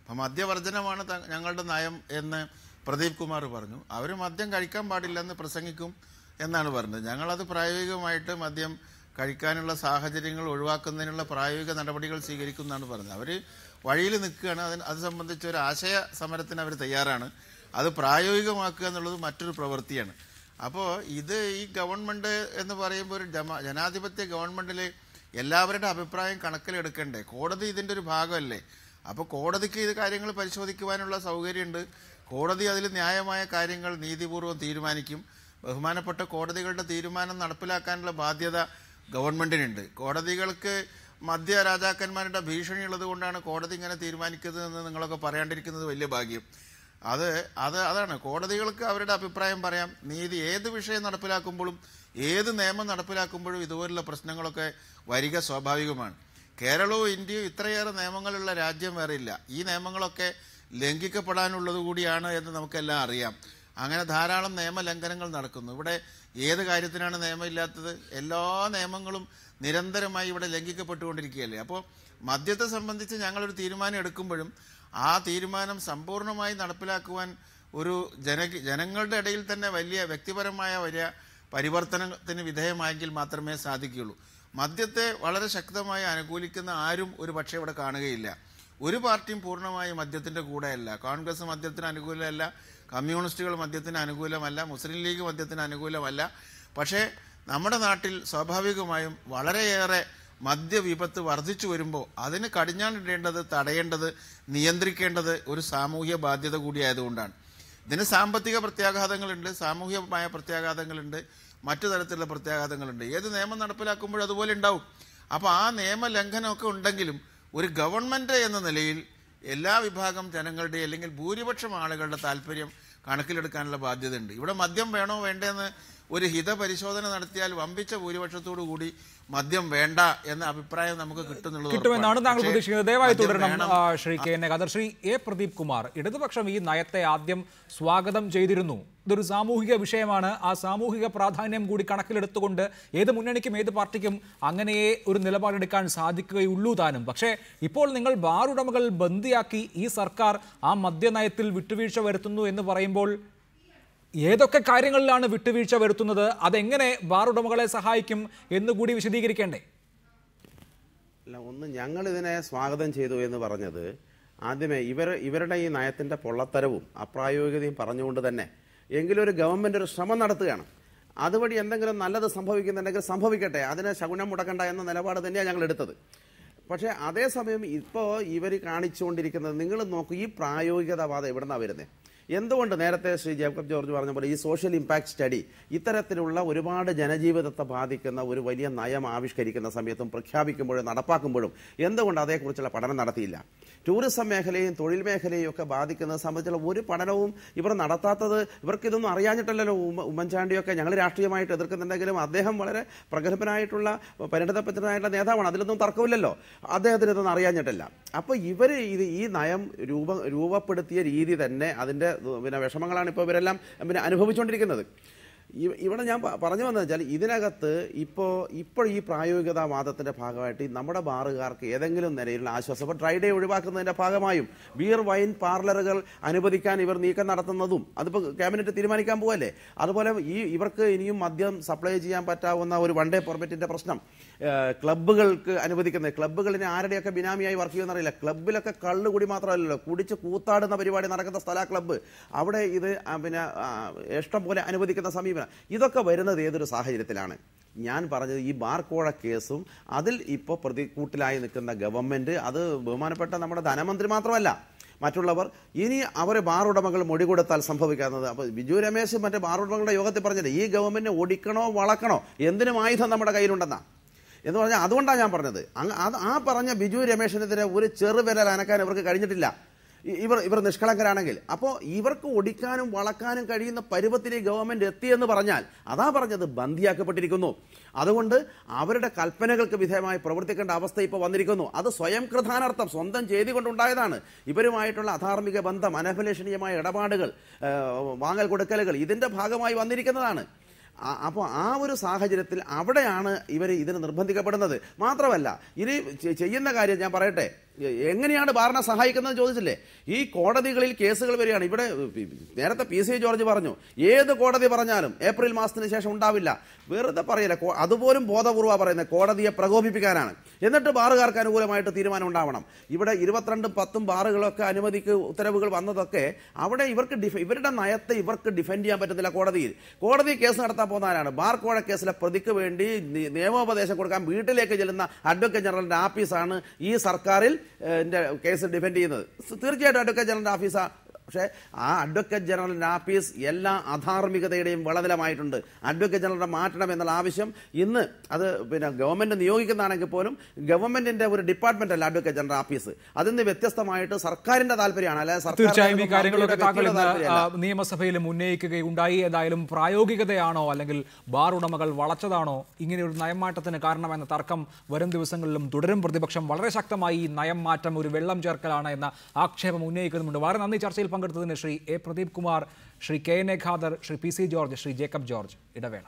അപ്പം മദ്യവർജനമാണ് ഞങ്ങളുടെ നയം എന്ന് പ്രദീപ് കുമാർ പറഞ്ഞു. അവർ മദ്യം കഴിക്കാൻ പാടില്ലെന്ന് പ്രസംഗിക്കും എന്നാണ് പറഞ്ഞത്. ഞങ്ങളത് പ്രായോഗികമായിട്ട് മദ്യം കഴിക്കാനുള്ള സാഹചര്യങ്ങൾ ഒഴിവാക്കുന്നതിനുള്ള പ്രായോഗിക നടപടികൾ സ്വീകരിക്കും എന്നാണ് പറഞ്ഞത്. അവർ വഴിയിൽ നിൽക്കുകയാണ്. അത് സംബന്ധിച്ച് ഒരു ആശയ സമരത്തിന് അവർ തയ്യാറാണ്. അത് പ്രായോഗികമാക്കുക എന്നുള്ളത് മറ്റൊരു പ്രവൃത്തിയാണ്. അപ്പോൾ ഈ ഗവൺമെൻറ് എന്ന് പറയുമ്പോൾ ഒരു ജനാധിപത്യ ഗവൺമെൻറ്റിൽ എല്ലാവരുടെ അഭിപ്രായം കണക്കിലെടുക്കണ്ടേ? കോടതി ഇതിൻ്റെ ഒരു ഭാഗമല്ലേ? അപ്പോൾ കോടതിക്ക് ഇത് കാര്യങ്ങൾ പരിശോധിക്കുവാനുള്ള സൗകര്യമുണ്ട്. കോടതി അതിൽ ന്യായമായ കാര്യങ്ങൾ നീതിപൂർവ്വം തീരുമാനിക്കും. ബഹുമാനപ്പെട്ട കോടതികളുടെ തീരുമാനം നടപ്പിലാക്കാനുള്ള ബാധ്യത ഗവൺമെൻറ്റിനുണ്ട്. കോടതികൾക്ക് മദ്യ രാജാക്കന്മാരുടെ ഭീഷണി ഉള്ളത് കൊണ്ടാണ് കോടതി ഇങ്ങനെ തീരുമാനിക്കുന്നതെന്ന് നിങ്ങളൊക്കെ പറയാണ്ടിരിക്കുന്നത് വലിയ ഭാഗ്യം. അതാണ് കോടതികൾക്ക് അവരുടെ അഭിപ്രായം പറയാം. നീതി ഏത് വിഷയം നടപ്പിലാക്കുമ്പോഴും ഏത് നിയമം നടപ്പിലാക്കുമ്പോഴും ഇതുപോലുള്ള പ്രശ്നങ്ങളൊക്കെ വരിക സ്വാഭാവികമാണ്. കേരളവും ഇന്ത്യയും ഇത്രയേറെ നിയമങ്ങളുള്ള രാജ്യം വേറെയില്ല. ഈ നിയമങ്ങളൊക്കെ ലംഘിക്കപ്പെടാനുള്ളത് കൂടിയാണ് എന്ന് നമുക്കെല്ലാം അറിയാം. അങ്ങനെ ധാരാളം നിയമലംഘനങ്ങൾ നടക്കുന്നു. ഇവിടെ ഏത് കാര്യത്തിനാണ് നിയമമില്ലാത്തത്? എല്ലാ നിയമങ്ങളും നിരന്തരമായി ഇവിടെ ലംഘിക്കപ്പെട്ടുകൊണ്ടിരിക്കുകയല്ലേ. അപ്പോൾ മദ്യത്തെ സംബന്ധിച്ച് ഞങ്ങളൊരു തീരുമാനം എടുക്കുമ്പോഴും ആ തീരുമാനം സമ്പൂർണ്ണമായി നടപ്പിലാക്കുവാൻ ഒരു ജനങ്ങളുടെ ഇടയിൽ തന്നെ വലിയ വ്യക്തിപരമായ വലിയ പരിവർത്തനത്തിന് വിധേയമായെങ്കിൽ മാത്രമേ സാധിക്കുകയുള്ളൂ. മദ്യത്തെ വളരെ ശക്തമായി അനുകൂലിക്കുന്ന ആരും ഒരു പക്ഷേ ഇവിടെ കാണുകയില്ല. ഒരു പാർട്ടിയും പൂർണ്ണമായി മദ്യത്തിൻ്റെ കൂടെയല്ല. കോൺഗ്രസ് മദ്യത്തിന് അനുകൂലമല്ല, കമ്മ്യൂണിസ്റ്റുകൾ മദ്യത്തിന് അനുകൂലമല്ല, മുസ്ലിം ലീഗ് മദ്യത്തിന് അനുകൂലമല്ല. പക്ഷേ നമ്മുടെ നാട്ടിൽ സ്വാഭാവികമായും വളരെയേറെ മദ്യവിപത്ത് വർദ്ധിച്ചു വരുമ്പോൾ അതിന് കടിഞ്ഞാണിടേണ്ടത്, തടയേണ്ടത്, നിയന്ത്രിക്കേണ്ടത് ഒരു സാമൂഹ്യ ബാധ്യത കൂടിയായതുകൊണ്ടാണ്. ഇതിന് സാമ്പത്തിക പ്രത്യാഘാതങ്ങളുണ്ട്, സാമൂഹികമായ പ്രത്യാഘാതങ്ങളുണ്ട്, മറ്റു തരത്തിലുള്ള പ്രത്യാഘാതങ്ങളുണ്ട്. ഏത് നിയമം നടപ്പിലാക്കുമ്പോഴും അതുപോലെ ഉണ്ടാവും. അപ്പോൾ ആ നിയമലംഘനമൊക്കെ ഉണ്ടെങ്കിലും ഒരു ഗവൺമെൻറ് എന്ന നിലയിൽ എല്ലാ വിഭാഗം ജനങ്ങളുടെ അല്ലെങ്കിൽ ഭൂരിപക്ഷം ആളുകളുടെ താല്പര്യം കണക്കിലെടുക്കാനുള്ള ബാധ്യതയുണ്ട്. ഇവിടെ മദ്യം വേണോ വേണ്ടെന്ന് ഒരു ഹിതപരിശോധന നടത്തിയാൽ വമ്പിച്ച ഭൂരിപക്ഷത്തോടു കൂടി മദ്യം വേണ്ട എന്ന അഭിപ്രായം നമുക്ക് കിട്ടുമെന്നാണ് താങ്കൾ പ്രതീക്ഷിക്കുന്നത്. ദയവായി തുടരണം Shri K N Khader. Shri A Pradeep Kumar, ഇടതുപക്ഷം ഈ നയത്തെ ആദ്യം സ്വാഗതം ചെയ്തിരുന്നു. ഇതൊരു സാമൂഹിക വിഷയമാണ്. ആ സാമൂഹിക പ്രാധാന്യം കൂടി കണക്കിലെടുത്തുകൊണ്ട് ഏത് മുന്നണിക്കും ഏത് പാർട്ടിക്കും അങ്ങനെയേ ഒരു നിലപാടെടുക്കാൻ സാധിക്കുകയുള്ളൂ താനും. പക്ഷേ ഇപ്പോൾ നിങ്ങൾ ബാർ ഉടമകൾ ബന്ദിയാക്കി ഈ സർക്കാർ ആ മദ്യനയത്തിൽ വിട്ടുവീഴ്ച വരുത്തുന്നു എന്ന് പറയുമ്പോൾ ഏതൊക്കെ കാര്യങ്ങളിലാണ് വിട്ടുവീഴ്ച വരുത്തുന്നത്, അതെങ്ങനെ ബാർ ഉടമകളെ സഹായിക്കും എന്നുകൂടി വിശദീകരിക്കേണ്ടേ? അല്ല, ഒന്ന് ഞങ്ങളിതിനെ സ്വാഗതം ചെയ്തു എന്ന് പറഞ്ഞത് ആദ്യമേ ഇവരുടെ ഈ നയത്തിൻ്റെ പൊള്ളത്തരവും അപ്രായോഗികതയും പറഞ്ഞുകൊണ്ട് തന്നെ എങ്കിലും ഒരു ഗവൺമെൻറ് ഒരു ശ്രമം നടത്തുകയാണ്. അതുവഴി എന്തെങ്കിലും നല്ലത് സംഭവിക്കുന്നുണ്ടെങ്കിൽ സംഭവിക്കട്ടെ, അതിനെ ശകുനം മുടക്കണ്ട എന്ന നിലപാട് തന്നെയാണ് ഞങ്ങൾ എടുത്തത്. പക്ഷേ അതേസമയം ഇപ്പോൾ ഇവർ കാണിച്ചുകൊണ്ടിരിക്കുന്നത് നിങ്ങൾ നോക്കൂ, ഈ പ്രായോഗികതാവാദം എവിടെ നിന്നാണ് വരുന്നത്? എന്തുകൊണ്ട് നേരത്തെ ശ്രീ ജേക്കബ് ജോർജ് പറഞ്ഞ പോലെ ഈ സോഷ്യൽ ഇമ്പാക്ട് സ്റ്റഡി ഇത്തരത്തിലുള്ള ഒരുപാട് ജനജീവിതത്തെ ബാധിക്കുന്ന ഒരു വലിയ നയം ആവിഷ്കരിക്കുന്ന സമയത്തും പ്രഖ്യാപിക്കുമ്പോഴും നടപ്പാക്കുമ്പോഴും എന്തുകൊണ്ട് അതേക്കുറിച്ചുള്ള പഠനം നടത്തിയില്ല? ടൂറിസം മേഖലയും തൊഴിൽ മേഖലയും ഒക്കെ ബാധിക്കുന്നത് സംബന്ധിച്ചുള്ള ഒരു പഠനവും ഇവർ നടത്താത്തത് ഇവർക്കിതൊന്നും അറിയാഞ്ഞിട്ടല്ലല്ലോ. ഉമ്മൻചാണ്ടിയൊക്കെ ഞങ്ങൾ രാഷ്ട്രീയമായിട്ട് എതിർക്കുന്നുണ്ടെങ്കിലും അദ്ദേഹം വളരെ പ്രഗത്ഭനായിട്ടുള്ള പരിണിതപ്പറ്റനായിട്ടുള്ള നേതാവാണ്, അതിലൊന്നും തർക്കമില്ലല്ലോ. അദ്ദേഹത്തിന് ഇതൊന്നും അറിയാഞ്ഞിട്ടില്ല. അപ്പോൾ ഇവർ ഈ നയം രൂപപ്പെടുത്തിയ രീതി തന്നെ അതിൻ്റെ വിഷമങ്ങളാണ് ഇപ്പോൾ ഇവരെല്ലാം അനുഭവിച്ചുകൊണ്ടിരിക്കുന്നത്. ഇവിടെ ഞാൻ പറഞ്ഞു വന്നത് വെച്ചാൽ ഇതിനകത്ത് ഇപ്പോൾ ഈ പ്രായോഗികതാവാദത്തിൻ്റെ ഭാഗമായിട്ട് നമ്മുടെ ബാറുകാർക്ക് ഏതെങ്കിലും നിലയിലുള്ള ആശ്വാസം, ഇപ്പോൾ ഡ്രൈ ഡേ ഒഴിവാക്കുന്നതിൻ്റെ ഭാഗമായും ബിയർ വൈൻ പാർലറുകൾ അനുവദിക്കാൻ ഇവർ നീക്കം നടത്തുന്നതും അതിപ്പോൾ ക്യാബിനറ്റ് തീരുമാനിക്കാൻ പോവല്ലേ. അതുപോലെ ഇവർക്ക് ഇനിയും മദ്യം സപ്ലൈ ചെയ്യാൻ പറ്റാവുന്ന ഒരു വൺ ഡേ പെർമിറ്റിൻ്റെ പ്രശ്നം, ക്ലബ്ബുകൾക്ക് അനുവദിക്കുന്നത്, ക്ലബ്ബുകളിനെ ആരുടെയൊക്കെ ബിനാമിയായി വർക്ക് ചെയ്യുമെന്നറിയില്ല. ക്ലബ്ബിലൊക്കെ കള്ളുകൂടി മാത്രമല്ലല്ലോ, കുടിച്ച് കൂത്താടുന്ന പരിപാടി നടക്കുന്ന സ്ഥല ക്ലബ്ബ്, അവിടെ ഇത് ഇഷ്ടം പോലെ അനുവദിക്കുന്ന സമീപനം. ഇതൊക്കെ വരുന്നത് ഏതൊരു സാഹചര്യത്തിലാണ്? ഞാൻ പറഞ്ഞത് ഈ ബാർക്കോഴ കേസും അതിൽ ഇപ്പോൾ പ്രതിക്കൂട്ടിലായി നിൽക്കുന്ന ഗവൺമെൻറ്, അത് ബഹുമാനപ്പെട്ട നമ്മുടെ ധനമന്ത്രി മാത്രമല്ല മറ്റുള്ളവർ, ഇനി അവർ ബാർ ഉടമകൾ മൊഴി കൊടുത്താൽ സംഭവിക്കാവുന്നത്. അപ്പോൾ ബിജു രമേശ് മറ്റേ ബാർ ഉടമകളുടെ യോഗത്തിൽ പറഞ്ഞത് ഈ ഗവൺമെൻറ് ഒടിക്കണോ വളക്കണോ, എന്തിനും ആയുധം നമ്മുടെ കയ്യിലുണ്ടെന്നാണ് എന്ന് പറഞ്ഞാൽ. അതുകൊണ്ടാണ് ഞാൻ പറഞ്ഞത് ആ പറഞ്ഞ ബിജു രമേശിനെതിരെ ഒരു ചെറുവിരൽ അനക്കാൻ ഇവർക്ക് കഴിഞ്ഞിട്ടില്ല. ഇവർ നിഷ്കളങ്കരാണെങ്കിൽ. അപ്പോൾ ഇവർക്ക് ഒടിക്കാനും വളക്കാനും കഴിയുന്ന പരുവത്തിന് ഗവൺമെൻറ് എത്തിയെന്ന് പറഞ്ഞാൽ അതാ പറഞ്ഞത് ബന്ദിയാക്കപ്പെട്ടിരിക്കുന്നു. അതുകൊണ്ട് അവരുടെ കൽപ്പനകൾക്ക് വിധേയമായി പ്രവർത്തിക്കേണ്ട അവസ്ഥ ഇപ്പോൾ വന്നിരിക്കുന്നു. അത് സ്വയം കൃതാനർത്ഥം സ്വന്തം ചെയ്തി കൊണ്ടുണ്ടായതാണ്. ഇവരുമായിട്ടുള്ള അധാർമിക ബന്ധം, അനഭിലഷണീയമായ ഇടപാടുകൾ, വാങ്ങൽ കൊടുക്കലുകൾ ഇതിൻ്റെ ഭാഗമായി വന്നിരിക്കുന്നതാണ്. അപ്പോൾ ആ ഒരു സാഹചര്യത്തിൽ അവിടെയാണ് ഇവർ ഇതിന് നിർബന്ധിക്കപ്പെടുന്നത്. മാത്രമല്ല ഇനി ചെയ്യുന്ന കാര്യം ഞാൻ പറയട്ടെ, എങ്ങനെയാണ് ബാറിനെ സഹായിക്കുന്നത് ചോദിച്ചില്ലേ? ഈ കോടതികളിൽ കേസുകൾ വരികയാണ്. ഇവിടെ നേരത്തെ PC ജോർജ് പറഞ്ഞു, ഏത് കോടതി പറഞ്ഞാലും ഏപ്രിൽ മാസത്തിന് ശേഷം ഉണ്ടാവില്ല. വെറുതെ പറയില്ല, അതുപോലും ബോധപൂർവ്വം പറയുന്നത് കോടതിയെ പ്രകോപിപ്പിക്കാനാണ്. എന്നിട്ട് ബാറുകാർക്ക് അനുകൂലമായിട്ട് തീരുമാനം ഉണ്ടാവണം. ഇവിടെ 22 10 ബാറുകളൊക്കെ അനുമതിക്ക് ഉത്തരവുകൾ വന്നതൊക്കെ അവിടെ ഇവരുടെ നയത്തെ ഇവർക്ക് ഡിഫെൻഡ് ചെയ്യാൻ പറ്റുന്നില്ല. കോടതി കേസ് നടത്താൻ പോകുന്നവരാണ്. ബാർ കോഴ കേസിലെ പ്രതിക്ക് വേണ്ടി നിയമോപദേശം കൊടുക്കാൻ വീട്ടിലേക്ക് ചെല്ലുന്ന അഡ്വക്കേറ്റ് ജനറലിന്റെ ആഫീസാണ് ഈ സർക്കാരിൽ കേസ് ഡിഫെൻഡ് ചെയ്യുന്നത്. തീർച്ചയായിട്ടും അഡ്വക്കേറ്റ് ജനറലിന്റെ ഓഫീസാണ്. പക്ഷേ ആ അഡ്വക്കേറ്റ് ജനറലിന്റെ ആഫീസ് എല്ലാ അധാർമികതയുടെയും വളതലമായിട്ടുണ്ട്. അഡ്വക്കേറ്റ് ജനറലിനെ മാറ്റണം എന്നുള്ള ആവശ്യം ഇന്ന് അത് ഗവൺമെന്റ് നിയോഗിക്കുന്നതാണെങ്കിൽ പോലും ഗവൺമെന്റിന്റെ ഒരു ഡിപ്പാർട്ട്മെന്റ് അല്ല അഡ്വക്കേറ്റ് ജനറൽ ആഫീസ്. അതിന് വ്യത്യസ്തമായിട്ട് സർക്കാരിന്റെ താല്പര്യമാണ്. അല്ലാതെ തീർച്ചയായും ഈ കാര്യങ്ങളൊക്കെ താങ്കൾ നിയമസഭയിലും ഉന്നയിക്കുകയുണ്ടായി. ഏതായാലും പ്രായോഗികതയാണോ അല്ലെങ്കിൽ ബാർ ഉടമകൾ വളച്ചതാണോ ഇങ്ങനെ ഒരു നയംമാറ്റത്തിന് കാരണമെന്ന തർക്കം വരും ദിവസങ്ങളിലും തുടരും. പ്രതിപക്ഷം വളരെ ശക്തമായി ഈ നയം മാറ്റം ഒരു വെള്ളം ചേർക്കലാണ് എന്ന ആക്ഷേപം ഉന്നയിക്കുന്നുണ്ട്. വളരെ നന്ദി ചർച്ചയിൽ പങ്കെടുത്തതിന് Shri A Pradeep Kumar, Shri K N Khader, Shri PC George, Shri Jacob George. ഇടവേള.